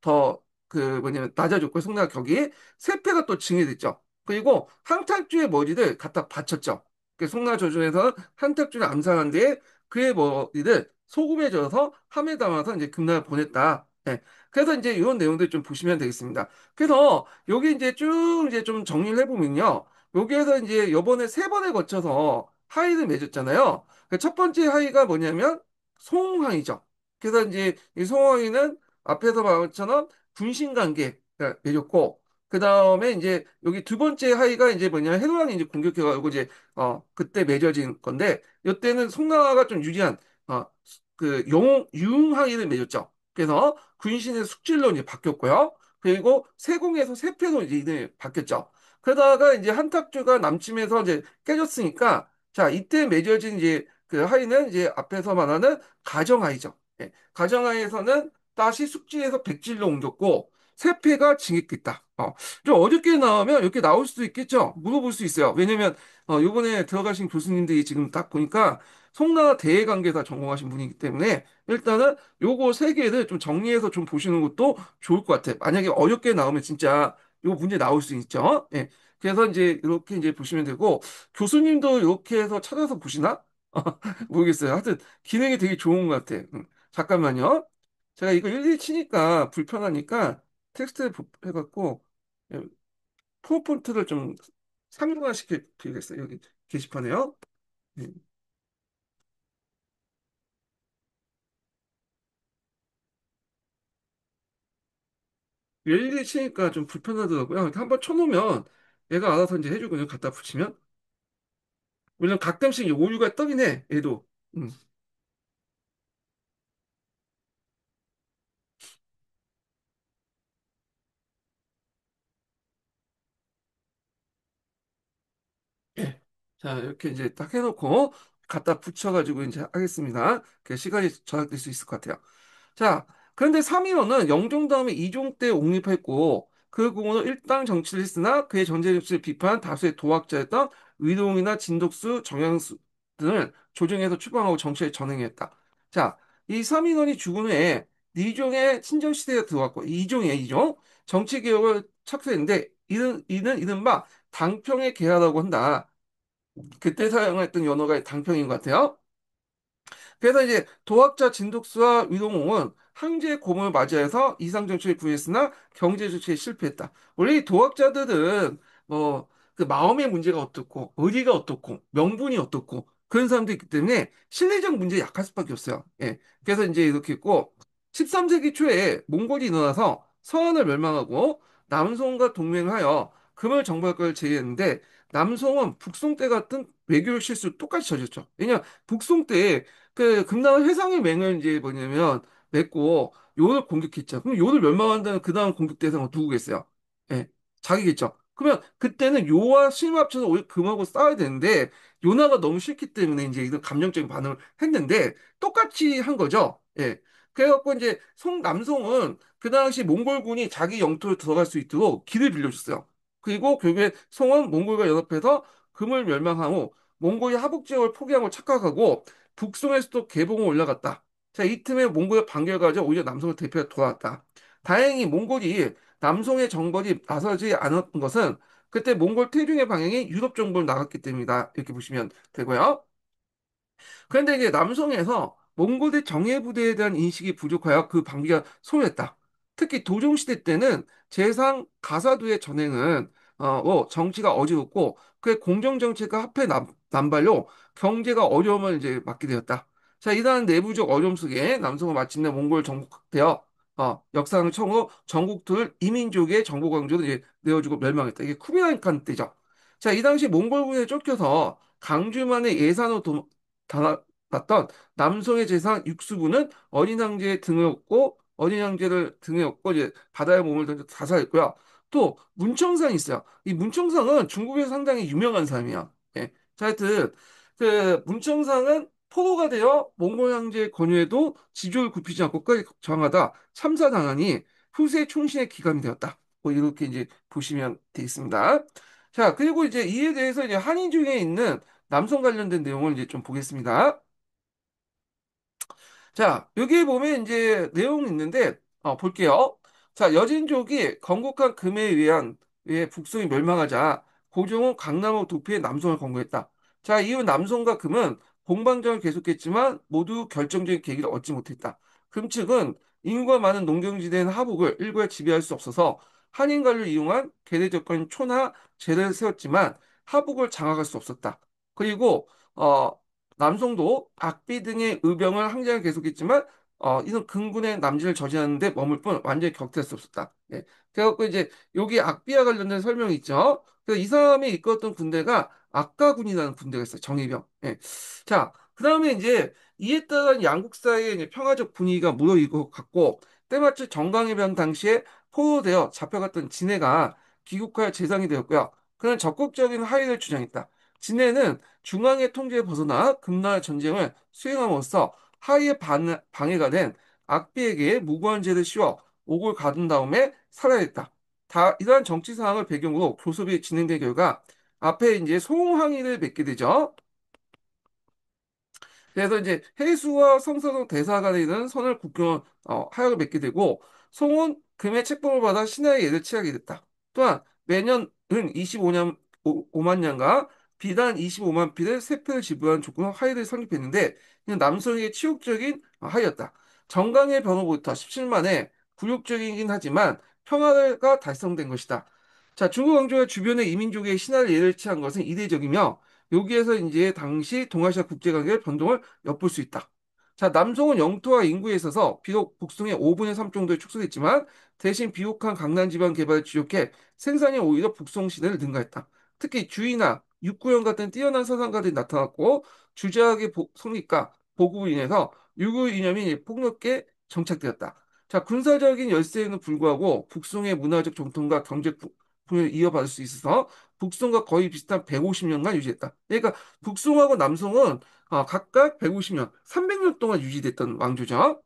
더 그 뭐냐면 낮아졌고 성리학 격이 세패가 또 증해됐죠. 그리고 한탁주의 머리를 갖다 바쳤죠. 그 송나 조준에서 한탁주를 암살한 뒤에 그의 머리를 소금에 져서 함에 담아서 이제 금나라 보냈다. 예. 그래서 이제 이런 내용들 좀 보시면 되겠습니다. 그래서 여기 이제 쭉 이제 좀 정리를 해보면요. 여기에서 이제 요번에 세 번에 거쳐서 하의를 맺었잖아요. 그첫 번째 하의가 뭐냐면 송하의죠. 그래서 이제 이 송하의는 앞에서 말한 것처럼 군신관계 맺었고, 그 다음에 이제 여기 두 번째 하의가 이제 뭐냐면 헤로랑이 이제 공격해가지고 이제 그때 맺어진 건데, 이때는 송나라가 좀 유리한 어, 그 유흥하의를 맺었죠. 그래서 군신의 숙질로 이제 바뀌었고요. 그리고 세공에서 세패로 이제 이름이 바뀌었죠. 그러다가 이제 한탁주가 남침해서 이제 깨졌으니까 자 이때 맺어진 이제 그 하의는 이제 앞에서 말하는 가정하의죠. 예, 가정하에서는 다시 숙지에서 백질로 옮겼고 세패가 징역됐다. 좀 어렵게 나오면 이렇게 나올 수도 있겠죠. 물어볼 수 있어요. 왜냐면 요번에 들어가신 교수님들이 지금 딱 보니까 송나라 대외관계사 전공하신 분이기 때문에 일단은 요거 세 개를 좀 정리해서 좀 보시는 것도 좋을 것 같아요. 만약에 어렵게 나오면 진짜 요 문제 나올 수 있죠. 예. 그래서 이제 이렇게 이제 보시면 되고 교수님도 이렇게 해서 찾아서 보시나? 모르겠어요. 하여튼 기능이 되게 좋은 것 같아. 잠깐만요. 제가 이거 일일이 치니까 불편하니까 텍스트를 해갖고 예, 포폰트를 좀 상용화 시켜드리겠어요. 여기 게시판에요. 예. 일일이 치니까 좀 불편하더라고요. 한번 쳐놓으면 얘가 알아서 이제 해주거든요. 갖다 붙이면. 물론 가끔씩 오류가 떠긴 해. 얘도. 음. 예. 자, 이렇게 이제 딱 해놓고 갖다 붙여가지고 이제 하겠습니다. 그 시간이 절약될 수 있을 것 같아요. 자, 그런데 3위원은 영종 다음에 이종 때 옹립했고 그 공으로 일당 정치를 했으나 그의 전제 정치를 비판한 다수의 도학자였던 의동이나 진독수, 정양수 등을 조정해서 추방하고 정치에 전행했다. 자, 이 3인원이 죽은 후에 이종의 친정시대에 들어왔고 이종 정치개혁을 착수했는데 이는 이른바 당평의 개화라고 한다. 그때 사용했던 연어가 당평인 것 같아요. 그래서 이제 도학자 진독수와 위동홍은 황제의 고문을 맞이해서 이상 정책을 구했으나 경제 정책에 실패했다. 원래 이 도학자들은 뭐 그 마음의 문제가 어떻고 의리가 어떻고 명분이 어떻고 그런 사람도 있기 때문에 실리적 문제에 약할 수밖에 없어요. 예. 그래서 이제 이렇게 있고 13세기 초에 몽골이 일어나서 서한을 멸망하고 남송과 동맹하여 금을 정벌할 걸 제의했는데 남송은 북송 때 같은 외교 실수 똑같이 저질렀죠. 왜냐 북송 때 그 금나라 회상의 맹을 이제 뭐냐면 맺고 요를 공격했죠. 그럼 요를 멸망한다는 그 다음 공격 대상은 누구겠어요? 예, 자기겠죠. 그러면 그때는 요와 실마 합쳐서 오히려 금하고 싸워야 되는데 요나가 너무 싫기 때문에 이제 이런 감정적인 반응을 했는데 똑같이 한 거죠. 예. 그래갖고 이제 남송은 그 당시 몽골군이 자기 영토에 들어갈 수 있도록 길을 빌려줬어요. 그리고 결국에 송은 몽골과 연합해서 금을 멸망하고 몽골이 하복 지역을 포기한 걸 착각하고 북송에서도 개봉을 올라갔다. 자, 이 틈에 몽골의 반격을 가져 오히려 남송을 대표해 돌아왔다. 다행히 몽골이 남송의 정벌이 나서지 않았던 것은 그때 몽골 태중의 방향이 유럽 정벌로 나갔기 때문이다. 이렇게 보시면 되고요. 그런데 이제 남송에서 몽골의 정예부대에 대한 인식이 부족하여 그 방비가 소요했다. 특히 도종시대 때는 재상 가사도의 전행은 정치가 어지럽고 그의 공정정책과 합해 남발로 경제가 어려움을 이제 맞게 되었다. 자, 이러한 내부적 어려움 속에 남송은 마침내 몽골 정복되어 역사상 처음으로 전국토를 이민족의 정복 왕조로 이제 내어주고 멸망했다. 이게 쿠빌라이 칸 때죠. 자, 이 당시 몽골군에 쫓겨서 강주만의 예산으로 받던 남성의 재산 육수부는 어린 황제의 등을 얻고 어린 황제를 등에 업고 이제 바다에 몸을 던져 자살했고요. 또 문청상이 있어요. 이 문청상은 중국에서 상당히 유명한 사람이야. 예. 자, 하여튼 그 문청상은 포로가 되어 몽골 황제의 권유에도 지조를 굽히지 않고 끝까지 저항하다 참사당하니 후세 충신의 기감이 되었다. 뭐 이렇게 이제 보시면 되겠습니다. 자, 그리고 이제 이에 대해서 이제 한인 중에 있는 남성 관련된 내용을 이제 좀 보겠습니다. 자, 여기 보면 이제 내용이 있는데, 볼게요. 자, 여진족이 건국한 금에 의한 북송이 멸망하자 고종은 강남의 도피에 남송을 권고했다. 자, 이후 남송과 금은 공방전을 계속했지만 모두 결정적인 계기를 얻지 못했다. 금 측은 인구가 많은 농경지대인 하북을 일괄 지배할 수 없어서 한인가를 이용한 괴뢰 접근 초나 제를 세웠지만 하북을 장악할 수 없었다. 그리고 남송도 악비 등의 의병을 항쟁을 계속했지만 이는 근군의 남진을 저지하는데 머물 뿐 완전히 격퇴할 수 없었다. 예. 그래갖고 이제 여기 악비와 관련된 설명이 있죠. 그래서 이 사람이 이끌었던 군대가 악가군이라는 군대가 있어요. 정예병. 예. 자, 그다음에 이제 이에 따른 양국 사이의 이제 평화적 분위기가 무너지고 갔고 때마침 정강해병 당시에 포로되어 잡혀갔던 진해가 귀국하여 재상이 되었고요. 그는 적극적인 하해를 주장했다. 진해는 중앙의 통제에 벗어나 금나라 전쟁을 수행함으로써 하위의 방해가 된 악비에게 무고한 죄를 씌워 옥을 가둔 다음에 살해했다. 이러한 정치 상황을 배경으로 교섭이 진행된 결과 앞에 이제 송항이를 맺게 되죠. 그래서 이제 해수와 성서동 대사관에 있는 선을 국경 하역을 맺게 되고 송은 금의 책봉을 받아 신하의 예를 취하게 됐다. 또한 매년 은 25년 5만 년과 비단 25만 필의 세패를 지불하는 조건으로 하의를 성립했는데 이는 남성에게 치욕적인 하의였다. 정강의 변호부터 17만에 굴욕적이긴 하지만 평화가 달성된 것이다. 자, 중국 왕조가 주변의 이민족의 신하를 예를 취한 것은 이례적이며 여기에서 이제 당시 동아시아 국제관계의 변동을 엿볼 수 있다. 자, 남송은 영토와 인구에 있어서 비록 북송의 5분의 3 정도에 축소됐지만 대신 비옥한 강남 지방 개발을 주력해 생산이 오히려 북송 시대를 능가했다. 특히 주이나 육구형 같은 뛰어난 사상가들이 나타났고 주저하게 성립과 보급으로 인해서 유구 이념이 폭넓게 정착되었다. 자, 군사적인 열세에는 불구하고 북송의 문화적 정통과 경제 을 이어받을 수 있어서 북송과 거의 비슷한 150년간 유지했다. 그러니까 북송하고 남송은 각각 150년, 300년 동안 유지됐던 왕조죠.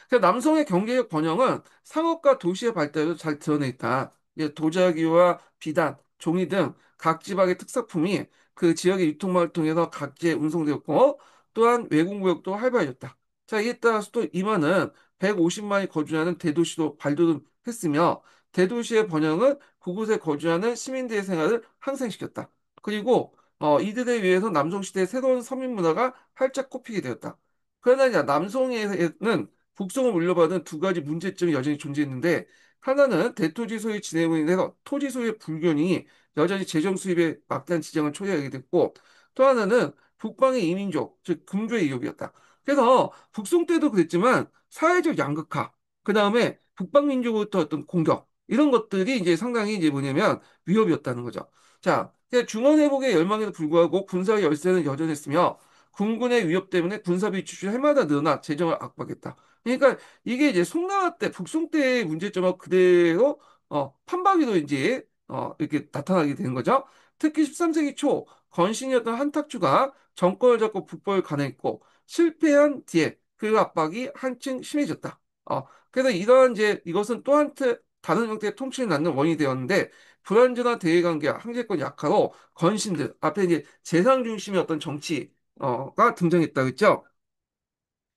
그래서 남성의 경제적 번영은 상업과 도시의 발달에도 잘 드러내 있다. 이제 도자기와 비단, 종이 등 각 지방의 특산품이 그 지역의 유통망을 통해서 각지에 운송되었고 또한 외국 무역도 활발해졌다. 자, 이에 따라서 또 임하는 150만이 거주하는 대도시도 발돋움했으며 대도시의 번영은 그곳에 거주하는 시민들의 생활을 향상시켰다. 그리고 이들에 의해서 남성시대의 새로운 서민 문화가 활짝 꼽히게 되었다. 그러나 이제 남성에는 북송을 물려받은 두 가지 문제점이 여전히 존재했는데 하나는 대토지 소유 진행으로 인해서 토지 소유의 불균이 여전히 재정 수입에 막대한 지장을 초래하게 됐고 또 하나는 북방의 이민족, 즉 금주의 이욕이었다. 그래서 북송 때도 그랬지만 사회적 양극화, 그 다음에 북방 민족으로부터 어떤 공격 이런 것들이 이제 상당히 이제 뭐냐면 위협이었다는 거죠. 자, 중원 회복의 열망에도 불구하고 군사 열세는 여전했으며 군군의 위협 때문에 군사비 지출이 해마다 늘어나 재정을 압박했다. 그러니까 이게 이제 송나라 때, 북송 때의 문제점하고 그대로 판박이도 이제 이렇게 나타나게 되는 거죠. 특히 13세기 초 건신이었던 한탁주가 정권을 잡고 북벌을 가내했고 실패한 뒤에 그 압박이 한층 심해졌다. 그래서 이러한 이제 이것은 또 다른 형태의 통치를 낳는 원인이 되었는데 불완전한 대외관계와 황제권 약화로 건신들 앞에 이제 재상 중심의 어떤 정치가 등장했다 그랬죠.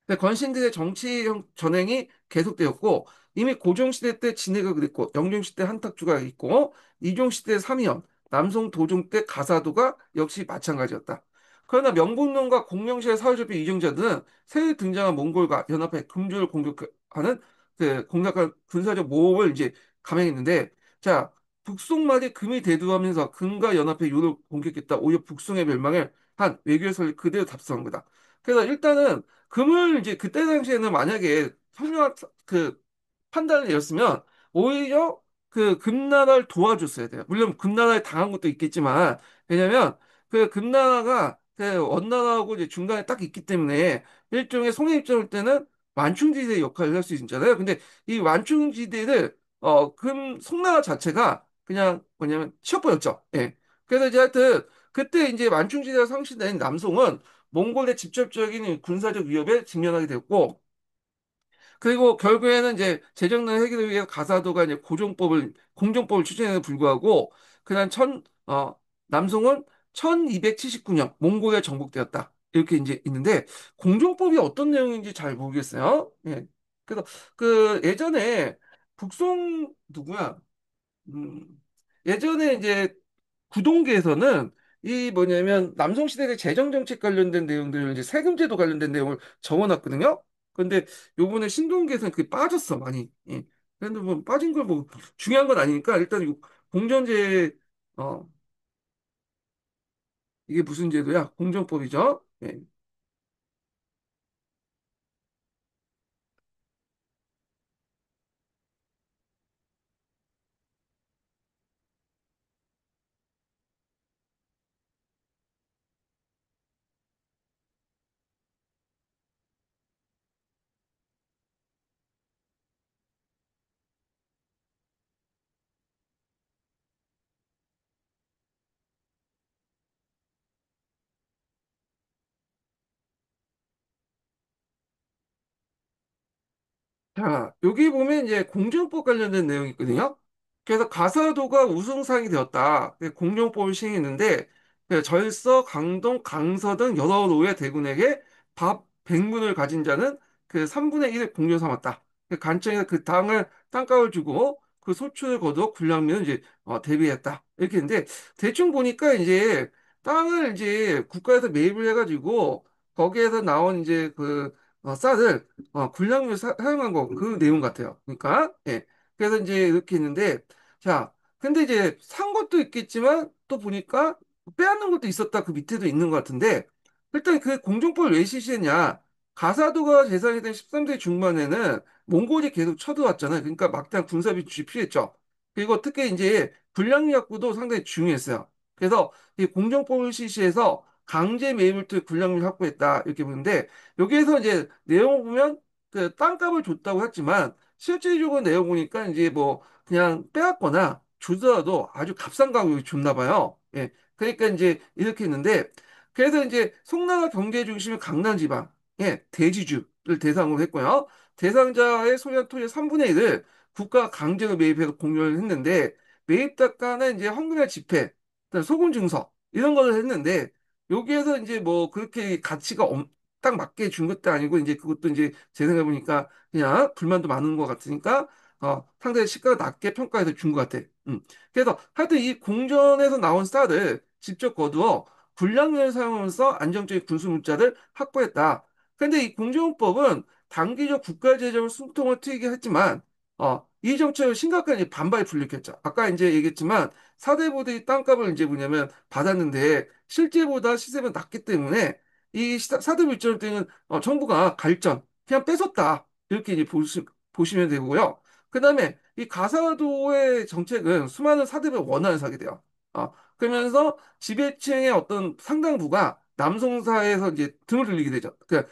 근데 건신들의 정치 전행이 계속되었고 이미 고종시대 때 진해가 그랬고 영종시대 한탁주가 있고 이종시대 삼이현 남송 도종 때 가사도가 역시 마찬가지였다. 그러나 명분론과 공명시의 사회적인 이정자들은 새로 등장한 몽골과 연합해 금주를 공격하는 공략한 군사적 모험을 이제 감행했는데 자 북송말이 금이 대두하면서 금과 연합해 요를 공격했다. 오히려 북송의 멸망을 한 외교의 설이 그대로 답습한 거다. 그래서 일단은 금을 이제 그때 당시에는 만약에 현명한 그 판단을 내렸으면 오히려 그 금나라를 도와줬어야 돼요. 물론 금나라에 당한 것도 있겠지만 왜냐면 그 금나라가 그 원나라하고 이제 중간에 딱 있기 때문에 일종의 송해 입장일 때는 완충지대 역할을 할 수 있잖아요. 근데 이 완충지대를 금 송나라 자체가 그냥 뭐냐면 치워버렸죠. 예. 그래서 이제 하여튼 그때 이제 완충지대가 상실된 남송은 몽골의 직접적인 군사적 위협에 직면하게 됐고 그리고 결국에는 이제 재정난 해결을 위해서 가사도가 이제 공정법을 추진에도 불구하고, 그냥 남송은 1279년 몽골에 정복되었다. 이렇게 이제 있는데, 공정법이 어떤 내용인지 잘 모르겠어요. 예. 그래서 그 예전에 북송 누구야? 음, 예전에 이제 구동계에서는 이 뭐냐면 남성시대의 재정정책 관련된 내용들을 이제 세금제도 관련된 내용을 적어놨거든요. 근데 요번에 신동계에서는 그게 빠졌어, 많이. 예. 근데 뭐 빠진 걸 뭐 중요한 건 아니니까 일단 이 공전제, 어, 이게 무슨 제도야? 공정법이죠. 예. 자, 여기 보면 이제 공정법 관련된 내용이 있거든요. 그래서 가사도가 우승상이 되었다. 공정법을 시행했는데, 절서, 강동, 강서 등 여러 노예 대군에게 밥 100문을 가진 자는 그 3분의 1을 공료 삼았다. 간청에서 그 당을 땅값을 주고 그 소출을 거두어 군량미를 이제 대비했다. 이렇게 했는데, 대충 보니까 이제 땅을 이제 국가에서 매입을 해가지고 거기에서 나온 이제 쌀을 군량미를 사용한 거, 그 내용 같아요. 그러니까, 예. 그래서 이제 이렇게 있는데, 자, 근데 이제 산 것도 있겠지만, 또 보니까 빼앗는 것도 있었다. 그 밑에도 있는 것 같은데, 일단 그 공정법을 왜 실시했냐. 가사도가 재상이 된 13세 중반에는 몽골이 계속 쳐들어왔잖아요. 그러니까 막대한 군사비 투입 필요했죠. 그리고 특히 이제 군량미 확보도 상당히 중요했어요. 그래서 이 공정법을 실시해서 강제 매입을 통해 군량미를 확보했다. 이렇게 보는데, 여기에서 이제 내용을 보면 그 땅값을 줬다고 했지만 실질적으로 내용 보니까 이제 뭐 그냥 빼앗거나 주더라도 아주 값싼 가격이 줬나 봐요. 예. 그러니까 이제 이렇게 했는데, 그래서 이제 송나라 경제 중심의 강남 지방, 예, 대지주를 대상으로 했고요. 대상자의 소유한 토지의 3분의 1을 국가 강제로 매입해서 공유를 했는데, 매입 단가는 이제 환급이나 지폐, 그다음에 소금 증서 이런 거를 했는데, 여기에서 이제 뭐 그렇게 가치가 딱 맞게 준 것도 아니고, 이제 그것도 이제 제 생각해 보니까 그냥 불만도 많은 것 같으니까 상당히 시가가 낮게 평가해서 준 것 같아. 그래서 하여튼 이 공전에서 나온 쌀을 직접 거두어 불량면을 사용하면서 안정적인 군수 물자를 확보했다. 근데 이 공정법은 단기적 국가 재정 숨통을 트이게 했지만 이 정책을 심각한 이제 반발이 불렸겠죠. 아까 이제 얘기했지만 사대부들이 땅값을 이제 뭐냐면 받았는데 실제보다 시세가 낮기 때문에 이 사드 물질 때는 정부가 갈전 그냥 뺏었다 이렇게 이제 보시면 되고요. 그다음에 이 가사도의 정책은 수많은 사드를 원하는 사게 돼요. 그러면서 지배층의 어떤 상당부가 남송사에서 이제 등을 돌리게 되죠. 그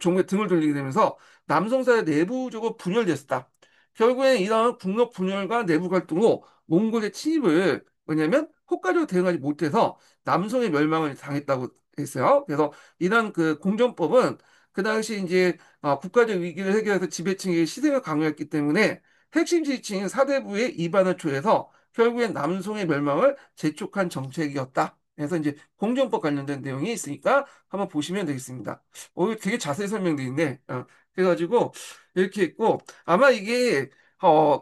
정부에 등을 돌리게 되면서 남송사의 내부적으로 분열됐었다. 결국엔 이런 국력 분열과 내부 갈등으로 몽골의 침입을 뭐냐면 효과적으로 대응하지 못해서 남송의 멸망을 당했다고 했어요. 그래서 이런 그 공정법은 그 당시 이제 국가적 위기를 해결해서 지배층의 시대를 강요했기 때문에 핵심 지지층인 사대부의 이반을 초래해서 결국엔 남송의 멸망을 재촉한 정책이었다. 그래서 이제 공정법 관련된 내용이 있으니까 한번 보시면 되겠습니다. 이거 되게 자세히 설명되어 있네. 그래가지고 이렇게 있고 아마 이게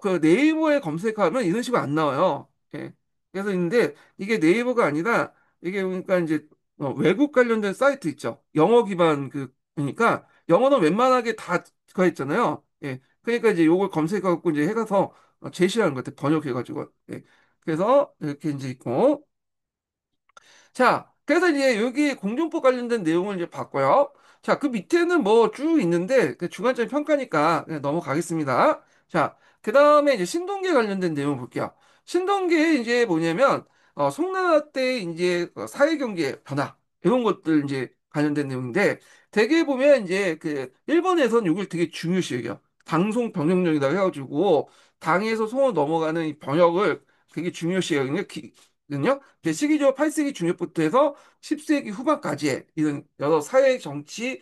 그 네이버에 검색하면 이런 식으로 안 나와요. 예. 그래서 있는데 이게 네이버가 아니라 이게 그러니까 이제 외국 관련된 사이트 있죠. 영어 기반 그러니까 영어는 웬만하게 다 들어가 있잖아요. 예. 그러니까 이제 요걸 검색해갖고 이제 해가서 제시하는 것 같아. 번역해가지고. 예. 그래서 이렇게 이제 있고. 자, 그래서 이제 여기 공정법 관련된 내용을 이제 봤고요. 자, 그 밑에는 뭐 쭉 있는데 그 주관적인 평가니까 그냥 넘어가겠습니다. 자, 그 다음에 이제 신동계 관련된 내용 볼게요. 신동계 이제 뭐냐면 송나라 때 이제 사회 경제 변화 이런 것들 이제 관련된 내용인데 대개 보면 이제 그 일본에서는 이걸 되게 중요시 여겨요. 당송 병역령이라고 해가지고 당에서 송으로 넘어가는 이 병역을 되게 중요시 여기거든요. 시기적으로 8세기 중엽부터 해서 10세기 후반까지의 이런 여러 사회 정치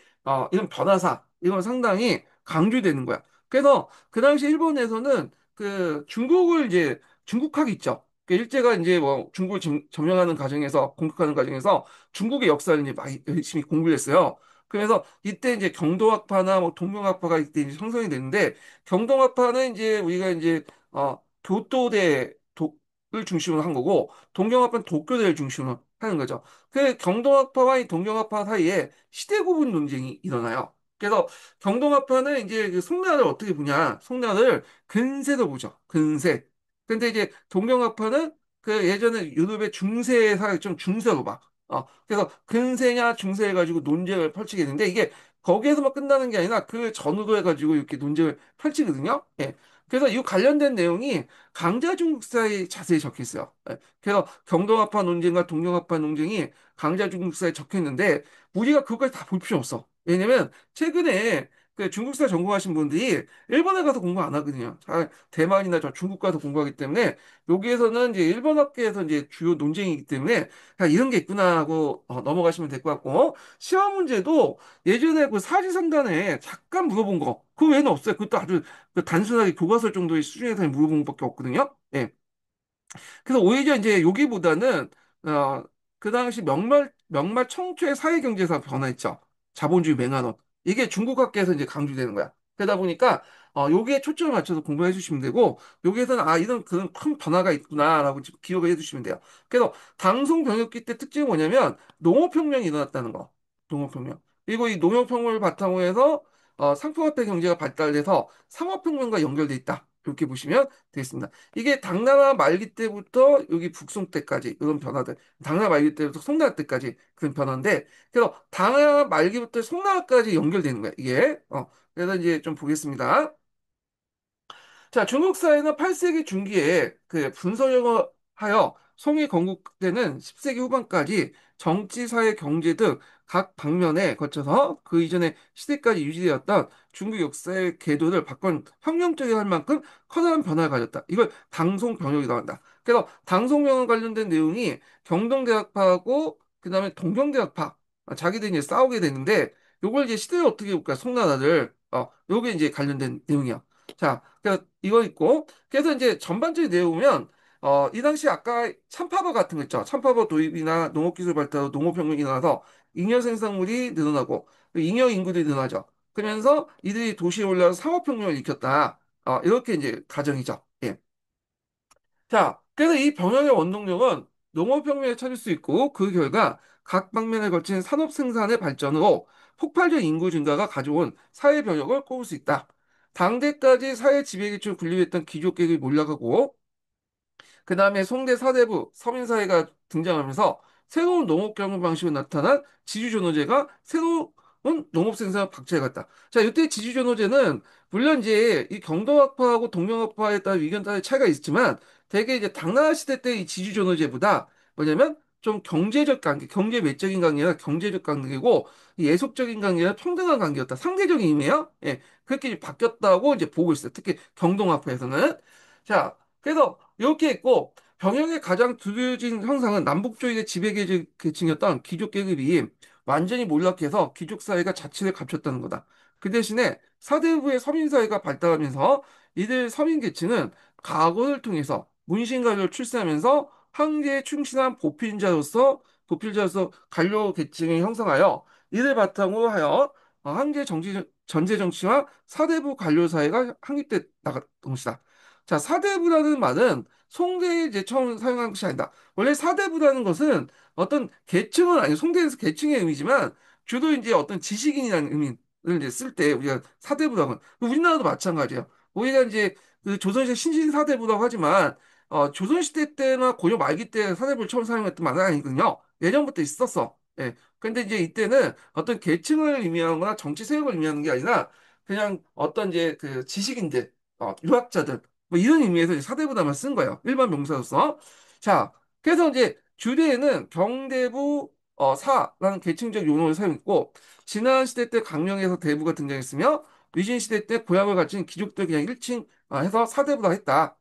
이런 변화사 이건 상당히 강조되는 거야. 그래서 그 당시 일본에서는 그 중국을 이제 중국학이 있죠. 그 일제가 이제 뭐 중국을 점령하는 과정에서 공격하는 과정에서 중국의 역사를 이제 많이 열심히 공부를 했어요. 그래서 이때 이제 경도학파나 뭐 동명학파가 이때 이제 형성이 되는데 경동학파는 이제 우리가 이제 교토대 를 중심으로 한 거고 동경학파는 도쿄대를 중심으로 하는 거죠. 그 경동학파와 이 동경학파 사이에 시대 구분 논쟁이 일어나요. 그래서 경동학파는 이제 그 송나라를 어떻게 보냐? 송나라를 근세로 보죠. 근세. 근데 이제 동경학파는 그 예전에 유럽의 중세 사회 좀 중세로 봐. 그래서 근세냐 중세 해가지고 논쟁을 펼치게 되는데 이게 거기에서만 끝나는 게 아니라 그 전후로 해가지고 이렇게 논쟁을 펼치거든요. 예. 그래서 이 관련된 내용이 강자중국사에 자세히 적혀 있어요. 예. 그래서 경동학파 논쟁과 동경학파 논쟁이 강자중국사에 적혀 있는데 우리가 그것까지 다 볼 필요 없어. 왜냐면 최근에 그 중국사 전공하신 분들이 일본에 가서 공부 안 하거든요. 대만이나 저 중국 가서 공부하기 때문에 여기에서는 이제 일본 학계에서 이제 주요 논쟁이기 때문에 이런 게 있구나 하고 넘어가시면 될 것 같고 시험 문제도 예전에 그 사지선단에 잠깐 물어본 거 그 외에는 없어요. 그것도 아주 그 단순하게 교과서 정도의 수준에서 물어본 것밖에 없거든요. 예. 그래서 오히려 이제 여기보다는 어, 그 당시 명말 청초의 사회경제사 변화했죠. 자본주의 맹한론. 이게 중국 학계에서 이제 강조되는 거야. 그러다 보니까 여기에 초점을 맞춰서 공부해 주시면 되고 여기에서는 이런 그런 큰 변화가 있구나라고 기억을 해 주시면 돼요. 그래서 당송 병역기 때 특징이 뭐냐면 농업혁명이 일어났다는 거. 농업혁명. 그리고 이 농업혁명을 바탕으로 해서 상품화폐 경제가 발달돼서 상업혁명과 연결돼 있다. 이렇게 보시면 되겠습니다. 이게 당나라 말기 때부터 여기 북송 때까지 이런 변화들, 당나라 말기 때부터 송나라 때까지 그런 변화인데, 그래서 당나라 말기부터 송나라까지 연결되는 거야, 이게. 그래서 이제 좀 보겠습니다. 자, 중국 사회는 8세기 중기에 그 분서령하여 송이 건국되는 10세기 후반까지 정치, 사회, 경제 등 각 방면에 거쳐서 그 이전의 시대까지 유지되었던 중국 역사의 궤도를 바꾼 혁명적이 할 만큼 커다란 변화를 가졌다. 이걸 당송병역이라고 한다. 그래서 당송병역 관련된 내용이 경동대학파하고 그다음에 동경대학파 자기들이 이제 싸우게 되는데 요걸 이제 시대를 어떻게 볼까? 송나라를 요게 이제 관련된 내용이야. 자, 그래서 이거 있고, 그래서 이제 전반적인 내용이면, 이 당시 아까 찬파버 같은 거 있죠. 찬파버 도입이나 농업기술 발달로 농업혁명이 일어나서 잉여 생산물이 늘어나고, 잉여 인구들이 늘어나죠. 그러면서 이들이 도시에 올라와서 상업혁명을 일으켰다. 이렇게 이제 가정이죠. 예. 자, 그래서 이 병역의 원동력은 농업혁명에 찾을 수 있고, 그 결과 각 방면에 걸친 산업 생산의 발전으로 폭발적 인구 증가가 가져온 사회 변혁을 꼽을 수 있다. 당대까지 사회 지배계층 분리했던 귀족계급이 몰락하고 그 다음에 송대 사대부 서민사회가 등장하면서 새로운 농업 경영 방식으로 나타난 지주존호제가 새로운 농업 생산을 박차해갔다. 자, 이때 지주존호제는 물론 이제 이 경동학파하고 동명학파에 따른 의견 따른 차이가 있지만 대개 이제 당나라 시대 때 이 지주존호제보다 뭐냐면 좀 경제적 관계, 경제 외적인 관계가 경제적 관계고 예속적인 관계가 평등한 관계였다. 상대적인 의미예요. 예, 그렇게 바뀌었다고 이제 보고 있어요. 특히 경동학파에서는. 자, 그래서 이렇게 있고 병역의 가장 두려진 형상은 남북조직의 지배계층이었던 귀족계급이 완전히 몰락해서 귀족사회가 자치를 감췄다는 거다. 그 대신에 사대부의 서민사회가 발달하면서 이들 서민계층은 가곡을 통해서 문신가를 출세하면서 황제에 충실한 보필자로서 관료 계층이 형성하여 이를 바탕으로 하여 황제 전제 정치와 사대부 관료 사회가 확립돼 나갔던 것이다. 자, 사대부라는 말은 송대에 이제 처음 사용한 것이 아니다. 원래 사대부라는 것은 어떤 계층은 아니고 송대에서 계층의 의미지만 주로 이제 어떤 지식인이라는 의미를 이제 쓸 때 우리가 사대부라고 우리나라도 마찬가지예요. 우리가 이제 그 조선시대 신신 사대부라고 하지만 조선시대 때나 고려 말기 때 사대부를 처음 사용했던 말은 아니거든요. 예전부터 있었어. 예. 근데 이제 이때는 어떤 계층을 의미하는 거나 정치 세력을 의미하는 게 아니라 그냥 어떤 이제 그 지식인들, 유학자들 뭐 이런 의미에서 이제 사대부담을 쓴 거예요. 일반 명사로서. 자, 그래서 이제 주대에는 경대부 사라는 계층적 용어를 사용했고 지난 시대 때 강령에서 대부가 등장했으며 위진 시대 때 고향을 갖춘 귀족들 그냥 일칭 해서 사대부라 했다.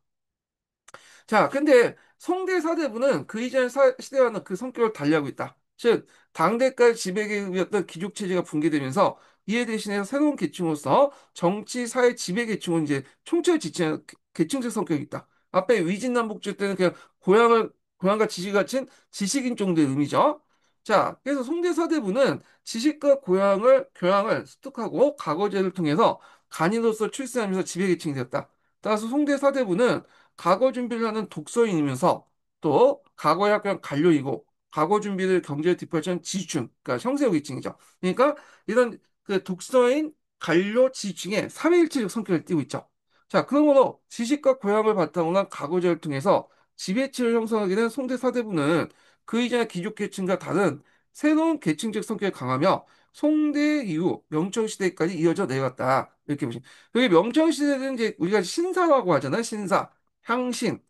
자, 근데 성대 사대부는 그 이전 시대와는 그 성격을 달리하고 있다. 즉, 당대까지 지배계급이었던 귀족 체제가 붕괴되면서 이에 대신해서 새로운 계층으로서 정치, 사회, 지배 계층은 이제 총체를 지칭하는 계층적 성격이 있다. 앞에 위진남북조 때는 그냥 고향과 지식을 갖춘 지식인 정도의 의미죠. 자, 그래서 송대사대부는 지식과 교양을 습득하고 과거제를 통해서 간인으로서 출세하면서 지배계층이 되었다. 따라서 송대사대부는 과거 준비를 하는 독서인이면서 또 과거에 학교 관료이고 과거 준비를 경제에 뒷받침한 지주층, 그러니까 형세우계층이죠. 그러니까 이런 그 독서인, 관료, 지주층의 삼위일체적 성격을 띠고 있죠. 자, 그러므로 지식과 교양을 바탕으로 한 과거제를 통해서 지배층을 형성하게 된 송대사대부는 그 이전의 귀족계층과 다른 새로운 계층적 성격이 강하며 송대 이후 명청시대까지 이어져 내려갔다. 이렇게 보시면. 여기 명청시대는 이제 우리가 신사라고 하잖아요. 신사, 향신.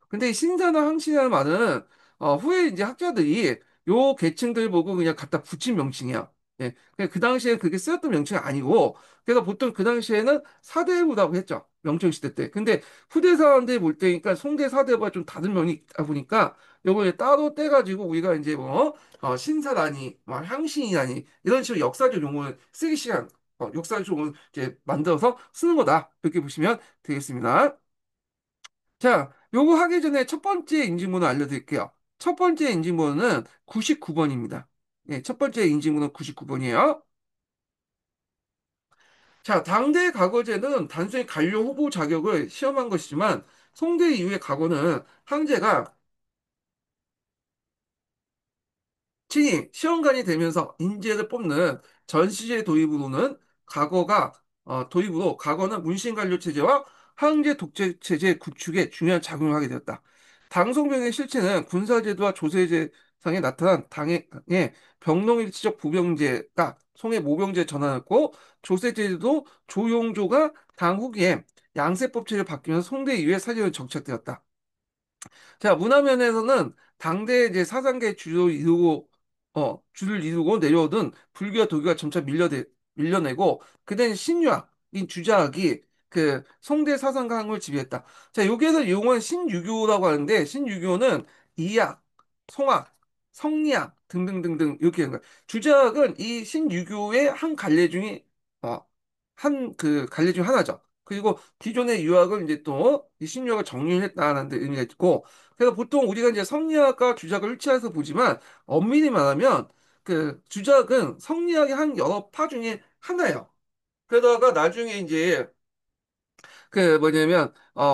근데 이 신사나 향신이라는 말은 후에 이제 학자들이 요 계층들 보고 그냥 갖다 붙인 명칭이야. 예. 그 당시에 그게 쓰였던 명칭이 아니고, 그래서 보통 그 당시에는 사대부라고 했죠. 명청시대 때. 근데 후대 사람들이 볼 때니까 송대 사대부가 좀 다른 면이 있다 보니까 요걸 따로 떼가지고 우리가 이제 뭐 신사라니, 뭐 향신이라니 이런 식으로 역사적 용어를 쓰기 시작, 역사적 용어를 이제 만들어서 쓰는 거다. 이렇게 보시면 되겠습니다. 자, 요거 하기 전에 첫 번째 인증번호 알려드릴게요. 첫 번째 인증번호는 99번입니다. 예, 첫 번째 인증번호 99번이에요. 자, 당대 과거제는 단순히 관료 후보 자격을 시험한 것이지만 송대 이후의 과거는 황제가 친히 시험관이 되면서 인재를 뽑는 전시제 도입으로는 도입으로 과거는 문신관료 체제와 황제 독재 체제 구축에 중요한 작용을 하게 되었다. 당송병의 실체는 군사제도와 조세제상에 나타난 당의 병농일치적 부병제가 송의 모병제 전환했고 조세제도 조용조가 당 후기에 양세법 체제로 바뀌면서 송대 이후에 사제로 정착되었다. 자, 문화면에서는 당대 이제 사상계 주를 이루고 내려오던 불교와 도교가 점차 밀려내고, 그다음 신유학인 주자학이 그 송대 사상강을 지배했다. 자, 여기에서 이용한 신유교라고 하는데, 신유교는 이학, 송학, 성리학 등등등등 이렇게 하는 거야. 주자학은 이 신유교의 한 갈래 중에, 한 그 갈래 중 하나죠. 그리고 기존의 유학을 이제 또 이 신유학을 정리했다는 데 의미가 있고, 그래서 보통 우리가 이제 성리학과 주작을 일치해서 보지만 엄밀히 말하면 그 주작은 성리학의 한 여러 파 중에 하나예요. 그러다가 나중에 이제 그 뭐냐면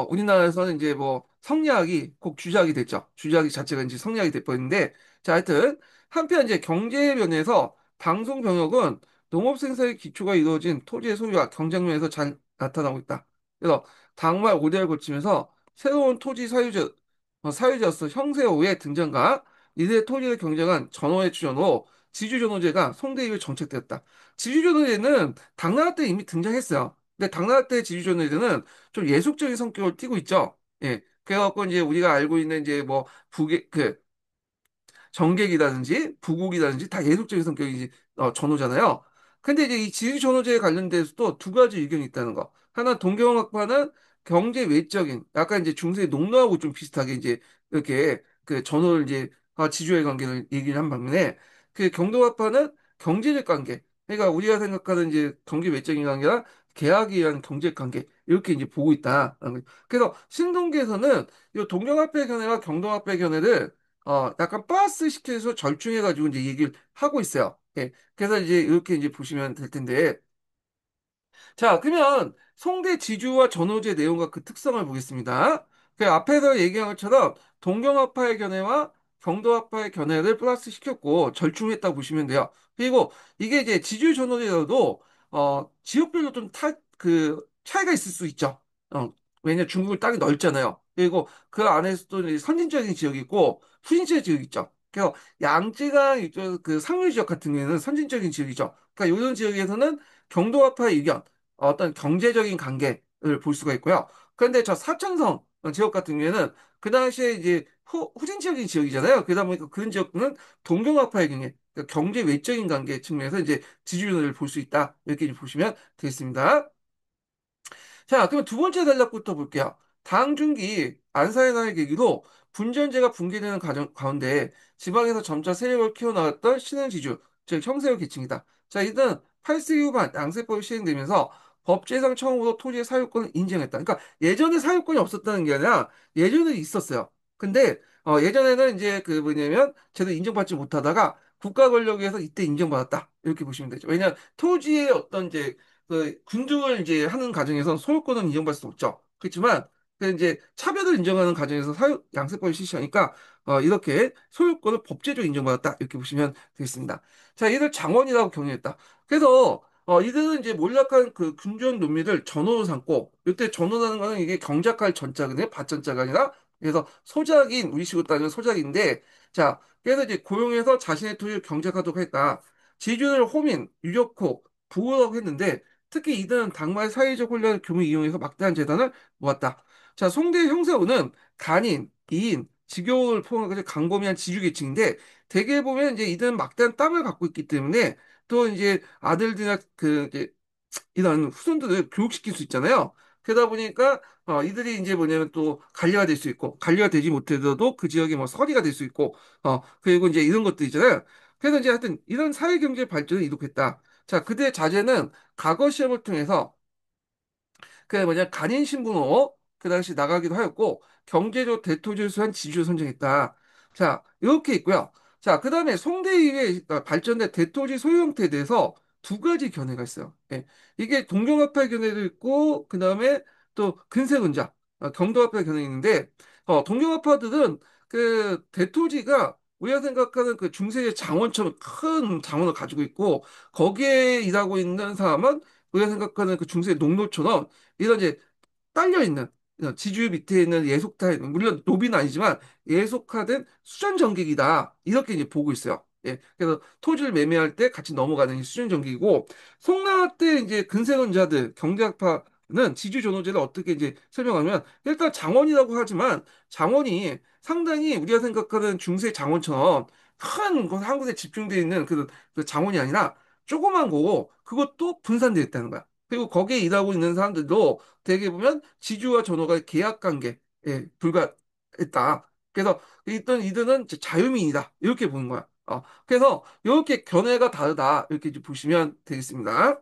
우리나라에서는 이제 뭐 성리학이 꼭 주작이 됐죠. 주작 자체가 이제 성리학이 돼버렸는데, 자, 하여튼 한편 이제 경제 면에서 방송 병역은 농업 생산의 기초가 이루어진 토지의 소유와 경쟁력에서 잘 나타나고 있다. 그래서 당말 5대를 거치면서 새로운 토지 사유자로서 형세호의 등장과 이들의 토지를 경쟁한 전호의 출현으로 지주전호제가 송대 이후에 정책되었다. 지주전호제는 당나라 때 이미 등장했어요. 근데 당나라 때 지주전호제는 좀 예속적인 성격을 띠고 있죠. 예. 그래갖고 이제 우리가 알고 있는 이제 뭐 정객이라든지 부국이라든지 다 예속적인 성격이 전호잖아요. 근데 이제 이 지휘전호제에 관련돼서도 두 가지 의견이 있다는 거. 하나, 동경학파는 경제 외적인, 약간 이제 중세의 농노하고 좀 비슷하게 이제 이렇게 그 전호를 이제 지주의 관계를 얘기를 한 반면에, 그 경동학파는 경제적 관계. 그러니까 우리가 생각하는 이제 경제 외적인 관계가 계약에 의한 경제 관계 이렇게 이제 보고 있다. 그래서 신동기에서는 이 동경학파의 견해와 경동학파의 견해를 약간 플러스 시켜서 절충해가지고 이제 얘기를 하고 있어요. 예. 그래서 이제 이렇게 이제 보시면 될 텐데. 자, 그러면 송대 지주와 전호제 내용과 그 특성을 보겠습니다. 그 앞에서 얘기한 것처럼 동경학파의 견해와 경도학파의 견해를 플러스 시켰고 절충했다고 보시면 돼요. 그리고 이게 이제 지주 전호제도 지역별로 좀 차이가 있을 수 있죠. 왜냐 중국은 땅이 넓잖아요. 그리고 그 안에서도 이제 선진적인 지역이 있고 후진적인 지역이 있죠. 그래서 양쯔강 이쪽 그 상류 지역 같은 경우에는 선진적인 지역이죠. 그러니까 이런 지역에서는 경도학파의 의견, 어떤 경제적인 관계를 볼 수가 있고요. 그런데 저 사천성 지역 같은 경우에는 그 당시에 이제 후진적인 지역이잖아요. 그러다 보니까 그런 지역은 동경학파의 경계, 그러니까 경제 외적인 관계 측면에서 이제 지지율을 볼 수 있다. 이렇게 이제 보시면 되겠습니다. 자, 그럼 두 번째 전략부터 볼게요. 당중기 안사의 나라의 계기로 분전제가 붕괴되는 가운데 지방에서 점차 세력을 키워나갔던 신흥지주, 즉 형세의 계층이다. 자, 이는 8세기 후반 양세법이 시행되면서 법제상 처음으로 토지의 사유권을 인정했다. 그러니까 예전에 사유권이 없었다는 게 아니라 예전에 있었어요. 근데 예전에는 이제 그 뭐냐면 제대로 인정받지 못하다가 국가 권력에 의해서 이때 인정받았다. 이렇게 보시면 되죠. 왜냐하면 토지의 어떤 이제 그 군중을 이제 하는 과정에서 소유권은 인정받을 수 없죠. 그렇지만 그 이제 차별을 인정하는 과정에서 사유 양세법을 실시하니까 이렇게 소유권을 법제적으로 인정받았다. 이렇게 보시면 되겠습니다. 자, 이들 장원이라고 경영했다. 그래서 이들은 이제 몰락한 그 군주형 농민을 전호로 삼고 이때 전호라는 거는 이게 경작할 전자거든요. 밭전자가 아니라 그래서 소작인 우리식으로 따지면 소작인데 자, 그래서 이제 고용해서 자신의 토지를 경작하도록 했다. 지주를 호민, 유력호, 부호라고 했는데 특히 이들은 당마의 사회적 혼란을 교묘히 이용해서 막대한 재단을 모았다. 자, 송대 형사우는 간인, 이인, 직용을 포함한 강범위한 지주계층인데 대개 보면 이제 이들은 막대한 땅을 갖고 있기 때문에 또 이제 아들들이나 그 이제 이런 후손들을 교육시킬 수 있잖아요. 그러다 보니까 이들이 이제 뭐냐면 또 관리가 될 수 있고 관리가 되지 못해도 그 지역에 뭐 서리가 될 수 있고 그리고 이제 이런 것도 있잖아요. 그래서 이제 하여튼 이런 사회 경제 발전을 이룩했다. 자, 그들의 자제는 과거 시험을 통해서 그 뭐냐 간인 신분으로 그 당시 나가기도 하였고 경제적 대토지를 수한 지주를 선정했다. 자, 이렇게 있고요. 자, 그다음에 송대 이후에 발전된 대토지 소유 형태에 대해서 두 가지 견해가 있어요. 예. 이게 동경화폐 견해도 있고 그다음에 또 근세근자 경도화폐 견해가 있는데 동경화파들은 그 대토지가 우리가 생각하는 그 중세의 장원처럼 큰 장원을 가지고 있고 거기에 일하고 있는 사람은 우리가 생각하는 그 중세 농노처럼 이런 이제 딸려 있는 지주 밑에 있는 예속타 물론 노비는 아니지만 예속화된 수전 전기이다 이렇게 이제 보고 있어요. 예, 그래서 토지를 매매할 때 같이 넘어가는 이 수전 전기이고 송나라 때 이제 근세론자들 경제학파는 지주 존호제를 어떻게 이제 설명하면 일단 장원이라고 하지만 장원이 상당히 우리가 생각하는 중세 장원처럼 한 곳에 집중되어 있는 그 장원이 아니라 조그만 거고 그것도 분산되어 있다는 거야. 그리고 거기에 일하고 있는 사람들도 대개 보면 지주와 전호가 계약 관계에 불과했다. 그래서 있던 이들은 이제 자유민이다. 이렇게 보는 거야. 그래서 이렇게 견해가 다르다. 이렇게 이제 보시면 되겠습니다.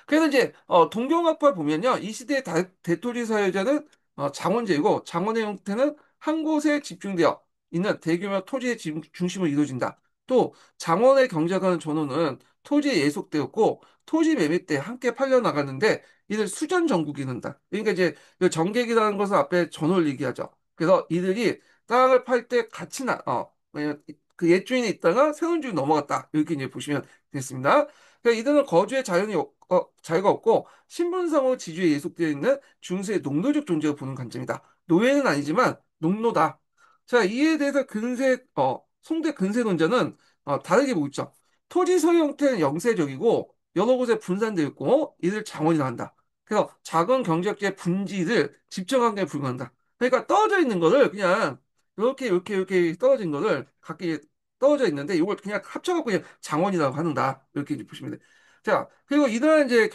그래서 이제 동경학파 보면요. 이 시대의 대토리 사회자는 장원제이고 장원의 형태는 한 곳에 집중되어 있는 대규모 토지의 중심으로 이루어진다. 또 장원의 경작하는 전호는 토지에 예속되었고 토지 매매 때 함께 팔려 나갔는데 이들 수전 전국이 는다. 그러니까 이제 이 전객이라는 것은 앞에 전호를 얘기하죠. 그래서 이들이 땅을 팔 때 같이 왜냐면 그 옛 주인이 있다가 새로운 주인 넘어갔다. 이렇게 이제 보시면 되겠습니다. 그러니까 이들은 거주의 자유가 없고 신분상으로 지주에 예속되어 있는 중세의 농노적 존재を보는 관점이다. 노예는 아니지만 농노다. 자, 이에 대해서 송대 근세론자는 다르게 보고 있죠. 토지 소유 형태는 영세적이고 여러 곳에 분산되어 있고 이들 장원이 나간다. 그래서 작은 경제학자의 분지를 집정한 게 불가한다. 그러니까 떨어져 있는 거를 그냥 이렇게 떨어진 거를 각기 떨어져 있는데 이걸 그냥 합쳐갖고 그냥 장원이라고 하는다. 이렇게 이제 보시면 돼. 자, 그리고 이러한 이제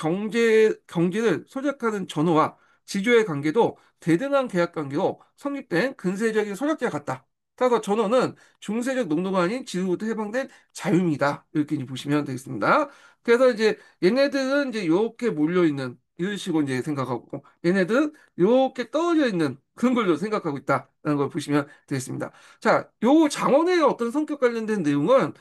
경제를 소작하는 전후와 지주의 관계도 대등한 계약 관계로 성립된 근세적인 소작계와 같다. 따라서 전후는 중세적 농도가 아닌 지주로부터 해방된 자유입니다. 이렇게 이제 보시면 되겠습니다. 그래서 이제 얘네들은 이제 이렇게 몰려있는 이런 식으로 이제 생각하고 얘네들은 이렇게 떨어져 있는 그런 걸로 생각하고 있다라는 걸 보시면 되겠습니다. 자, 요 장원의 어떤 성격 관련된 내용은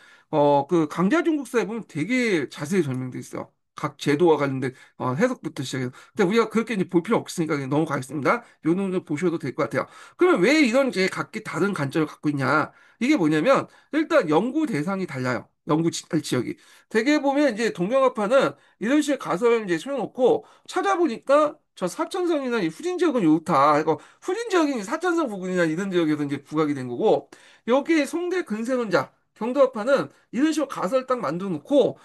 그 강자중국사에 보면 되게 자세히 설명돼 있어요. 각 제도와 관련된 해석부터 시작해서. 근데 우리가 그렇게 이제 볼 필요 없으니까 그냥 넘어가겠습니다. 요 정도 보셔도 될 것 같아요. 그러면 왜 이런 이제 각기 다른 관점을 갖고 있냐? 이게 뭐냐면 일단 연구 대상이 달라요. 지역이. 대개 보면 이제 동명아파는 이런 식의 가설을 이제 세워놓고 찾아보니까 저 사천성이나 이 후진 지역은 요렇다. 그러니까 후진 지역이 사천성 부근이나 이런 지역에서 이제 부각이 된 거고 여기에 송대 근세론자 경도학파는 이런 식으로 가설 딱 만들어 놓고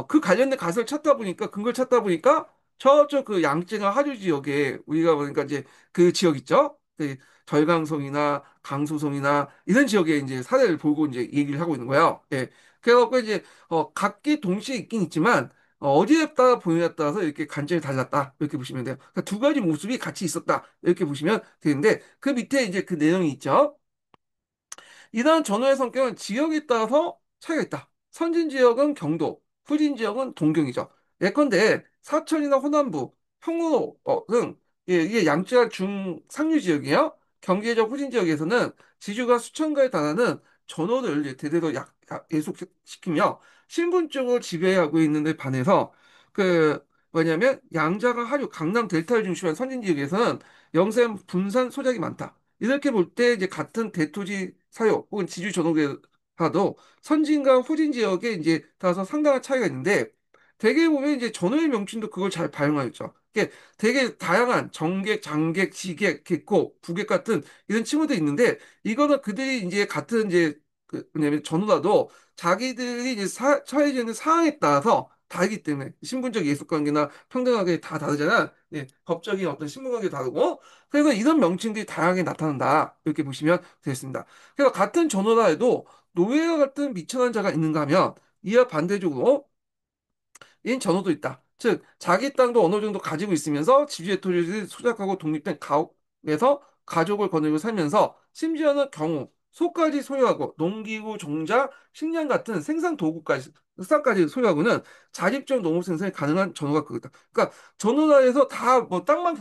그 관련된 가설 찾다 보니까 근거를 찾다 보니까 저쪽 그 양재나 하류 지역에 우리가 보니까 이제 그 지역 있죠? 그 절강성이나 강소성이나 이런 지역에 이제 사례를 보고 이제 얘기를 하고 있는 거예요. 예. 그래갖고 이제 각기 동시에 있긴 있지만 어디에 따라 보느냐에 따라서 이렇게 관점이 달랐다 이렇게 보시면 돼요. 그러니까 두 가지 모습이 같이 있었다 이렇게 보시면 되는데 그 밑에 이제 그 내용이 있죠. 이러한 전후의 성격은 지역에 따라서 차이가 있다. 선진 지역은 경도, 후진 지역은 동경이죠. 예컨대 사천이나 호남부, 평로 등 이게 양지와 중상류 지역이에요. 경제적 후진 지역에서는 지주가 수천 가에 달하는 전원을 대대로 예속시키며 신분적으로 지배하고 있는 데 반해서 그 뭐냐면 양자가 하류, 강남 델타를 중심한 선진 지역에서는 영세 분산 소작이 많다. 이렇게 볼 때 이제 같은 대토지 사용 혹은 지주 전역에서도 선진과 후진 지역에 이제 따라서 상당한 차이가 있는데 대개 보면 이제 전후의 명칭도 그걸 잘 반영하였죠. 이게 되게 다양한 정객, 장객, 지객, 객고, 부객 같은 이런 칭호도 있는데 이거는 그들이 이제 같은 이제 뭐냐면 전후라도 자기들이 이제 처해져 있는 상황에 따라서 다르기 때문에 신분적 예속관계나 평등하게 다 다르잖아. 예, 법적인 어떤 신분관계 다르고 그래서 이런 명칭들이 다양하게 나타난다. 이렇게 보시면 되겠습니다. 그래서 같은 전후라 해도 노예와 같은 미천한 자가 있는가 하면 이와 반대적으로 인 전호도 있다. 즉 자기 땅도 어느 정도 가지고 있으면서 지주의 토지를 소작하고 독립된 가옥에서 가족을 거느리고 살면서 심지어는 경우 소까지 소유하고 농기구, 종자, 식량 같은 생산 도구까지 수산까지 소유하고는 자립적 농업 생산이 가능한 전호가 그거다. 그러니까 전호나에서 다 뭐 땅만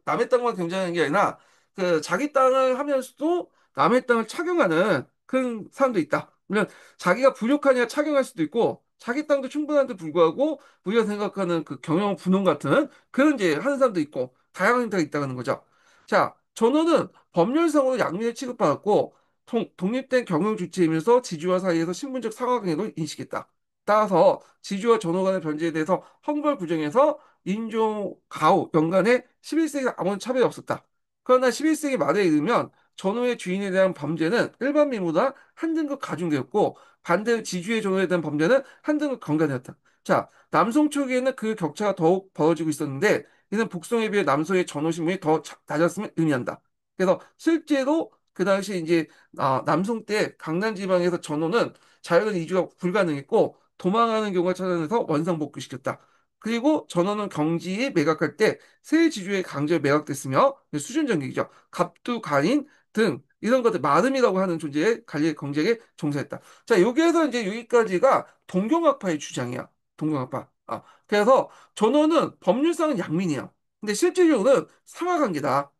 남의 땅만 경쟁하는 게 아니라 그 자기 땅을 하면서도 남의 땅을 착용하는 그런 사람도 있다. 물론 자기가 부족하냐 착용할 수도 있고 자기 땅도 충분한데 불구하고 우리가 생각하는 그 경영 분홍 같은 그런 이제 하는 사람도 있고 다양한 형태가 있다는 거죠. 자, 전원은 법률상으로 양면에 취급받았고 독립된 경영 주체이면서 지주와 사이에서 신분적 상하관계로 인식했다. 따라서 지주와 전호 간의 변제에 대해서 헝벌 구정에서 인종, 가오, 연간에 11세기 아무런 차별이 없었다. 그러나 11세기 말에 이르면 전호의 주인에 대한 범죄는 일반 민보다 한 등급 가중되었고 반대로 지주의 전호에 대한 범죄는 한 등급 경감되었다. 자, 남성 초기에는 그 격차가 더욱 벌어지고 있었는데 이는 북성에 비해 남성의 전호 신분이 더 낮았음을 의미한다. 그래서 실제로 그 당시 이제 남성 때 강남 지방에서 전호는 자유로운 이주가 불가능했고 도망하는 경우가 찾아내서 원상복귀시켰다. 그리고 전호는 경지에 매각할 때 새 지주에 강제로 매각됐으며 수준 전객이죠. 갑두, 간인 등 이런 것들 마름이라고 하는 존재의 관리 경쟁에 종사했다. 자, 여기에서 이제 여기까지가 동경학파의 주장이야. 동경학파. 그래서 전호는 법률상은 양민이야. 근데 실질적으로는 상하관계다.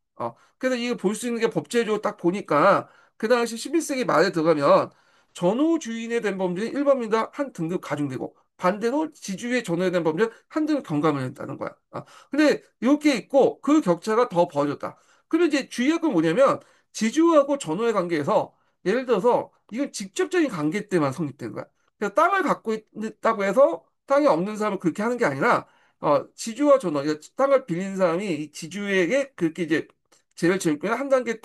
그래서 이거 볼 수 있는 게 법제적으로 딱 보니까 그 당시 11세기 말에 들어가면 전후 주인에 대한 범죄는 일반민보다 한 등급 가중되고 반대로 지주의 전후에 대한 범죄는 한 등급 경감을 했다는 거야. 근데 이렇게 있고 그 격차가 더 벌어졌다. 그러면 이제 주의할 건 뭐냐면 지주하고 전후의 관계에서 예를 들어서 이건 직접적인 관계 때만 성립되는 거야. 그래서 땅을 갖고 있다고 해서 땅이 없는 사람은 그렇게 하는 게 아니라 지주와 전후, 그러니까 땅을 빌린 사람이 이 지주에게 그렇게 이제 죄를 지을 거면 한 단계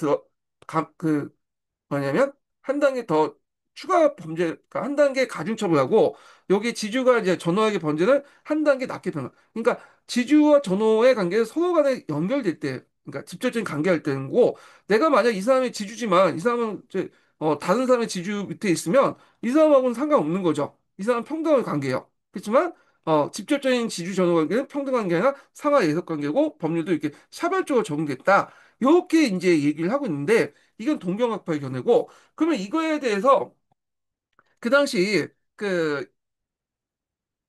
뭐냐면 한 단계 더 추가 범죄, 그러니까 한 단계 가중처벌하고 여기 지주가 이제 전호에게 범죄를 한 단계 낮게 변화. 그러니까 지주와 전호의 관계는 서로 간에 연결될 때, 그러니까 직접적인 관계할 때는 거고 내가 만약 이 사람이 지주지만 이 사람은 이제 다른 사람의 지주 밑에 있으면 이 사람하고는 상관없는 거죠. 이 사람은 평등한 관계예요. 그렇지만 직접적인 지주 전호 관계는 평등 관계 아니라 상하 예속 관계고 법률도 이렇게 차별적으로 적용됐다. 이렇게 이제 얘기를 하고 있는데 이건 동경학파의 견해고 그러면 이거에 대해서 그 당시 그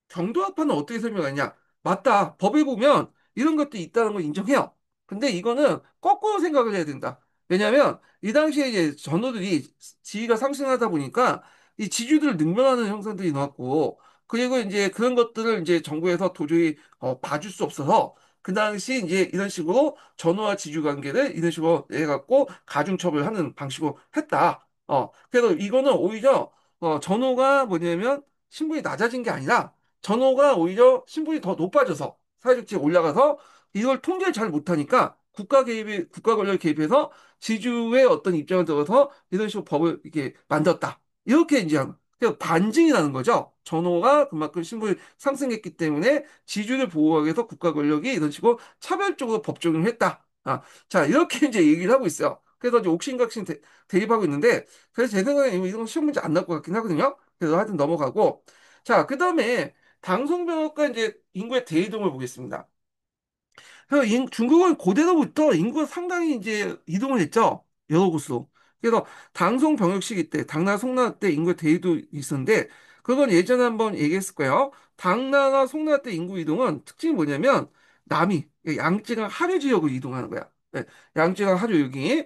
경도학파는 어떻게 설명하냐? 맞다. 법에 보면 이런 것도 있다는 걸 인정해요. 근데 이거는 거꾸로 생각을 해야 된다. 왜냐하면 이 당시에 이제 전우들이 지위가 상승하다 보니까 이 지주들을 능멸하는 형사들이 나왔고 그리고 이제 그런 것들을 이제 정부에서 도저히 봐줄 수 없어서 그 당시 이제 이런 식으로 전우와 지주 관계를 이런 식으로 해갖고 가중처벌하는 방식으로 했다. 그래서 이거는 오히려 전우가 뭐냐면 신분이 낮아진 게 아니라 전호가 오히려 신분이 더 높아져서 사회적 지위에 올라가서 이걸 통제를 잘 못하니까 국가 권력이 개입해서 지주의 어떤 입장을 들어서 이런 식으로 법을 이렇게 만들었다. 이렇게 이제 그래서 반증이라는 거죠. 전호가 그만큼 신분이 상승했기 때문에 지주를 보호하기 위해서 국가 권력이 이런 식으로 차별적으로 법 적용을 했다. 자, 이렇게 이제 얘기를 하고 있어요. 그래서 이제 옥신각신 대립하고 있는데, 그래서 제 생각에는 이런 시험 문제 안 나올 것 같긴 하거든요. 그래서 하여튼 넘어가고. 자, 그 다음에 당송병역과 이제 인구의 대이동을 보겠습니다. 그래서 중국은 고대로부터 인구가 상당히 이제 이동을 했죠. 여러 곳으로. 그래서 당송병역 시기 때, 당나 송나 때 인구의 대이동이 있었는데, 그건 예전에 한번 얘기했을 거예요. 당나라 송나라 때 인구 이동은 특징이 뭐냐면 남이 양쯔강 하류 지역으로 이동하는 거야. 예, 양쯔강 하류 여기.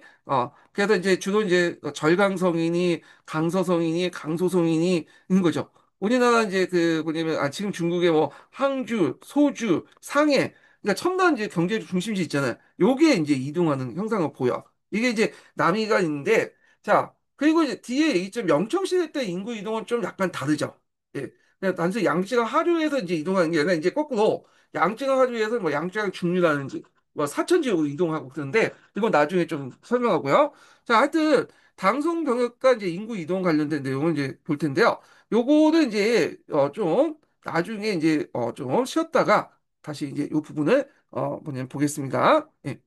그래서 이제 주로 이제 절강성이니 강서성이니 강소성이니 있는 거죠. 우리나라 이제 그 뭐냐면 지금 중국의 뭐 항주, 소주, 상해 그러니까 첨단 이제 경제 중심지 있잖아요. 요게 이제 이동하는 형상을 보여. 이게 이제 남이가 있는데 자 그리고 이제 뒤에 얘기점 영청시대 때 인구 이동은 좀 약간 다르죠. 예. 그냥 단순히 양쯔강 하류에서 이제 이동하는 게 아니라 이제 거꾸로 양쯔강 하류에서 뭐 양쯔강 중류라든지 뭐 사천 지역으로 이동하고 그러는데 이건 나중에 좀 설명하고요. 자, 하여튼 방송 병역과 이제 인구 이동 관련된 내용을 이제 볼 텐데요. 요거는 이제 좀 나중에 이제 좀 쉬었다가 다시 이제 이 부분을 뭐냐면 보겠습니다. 예.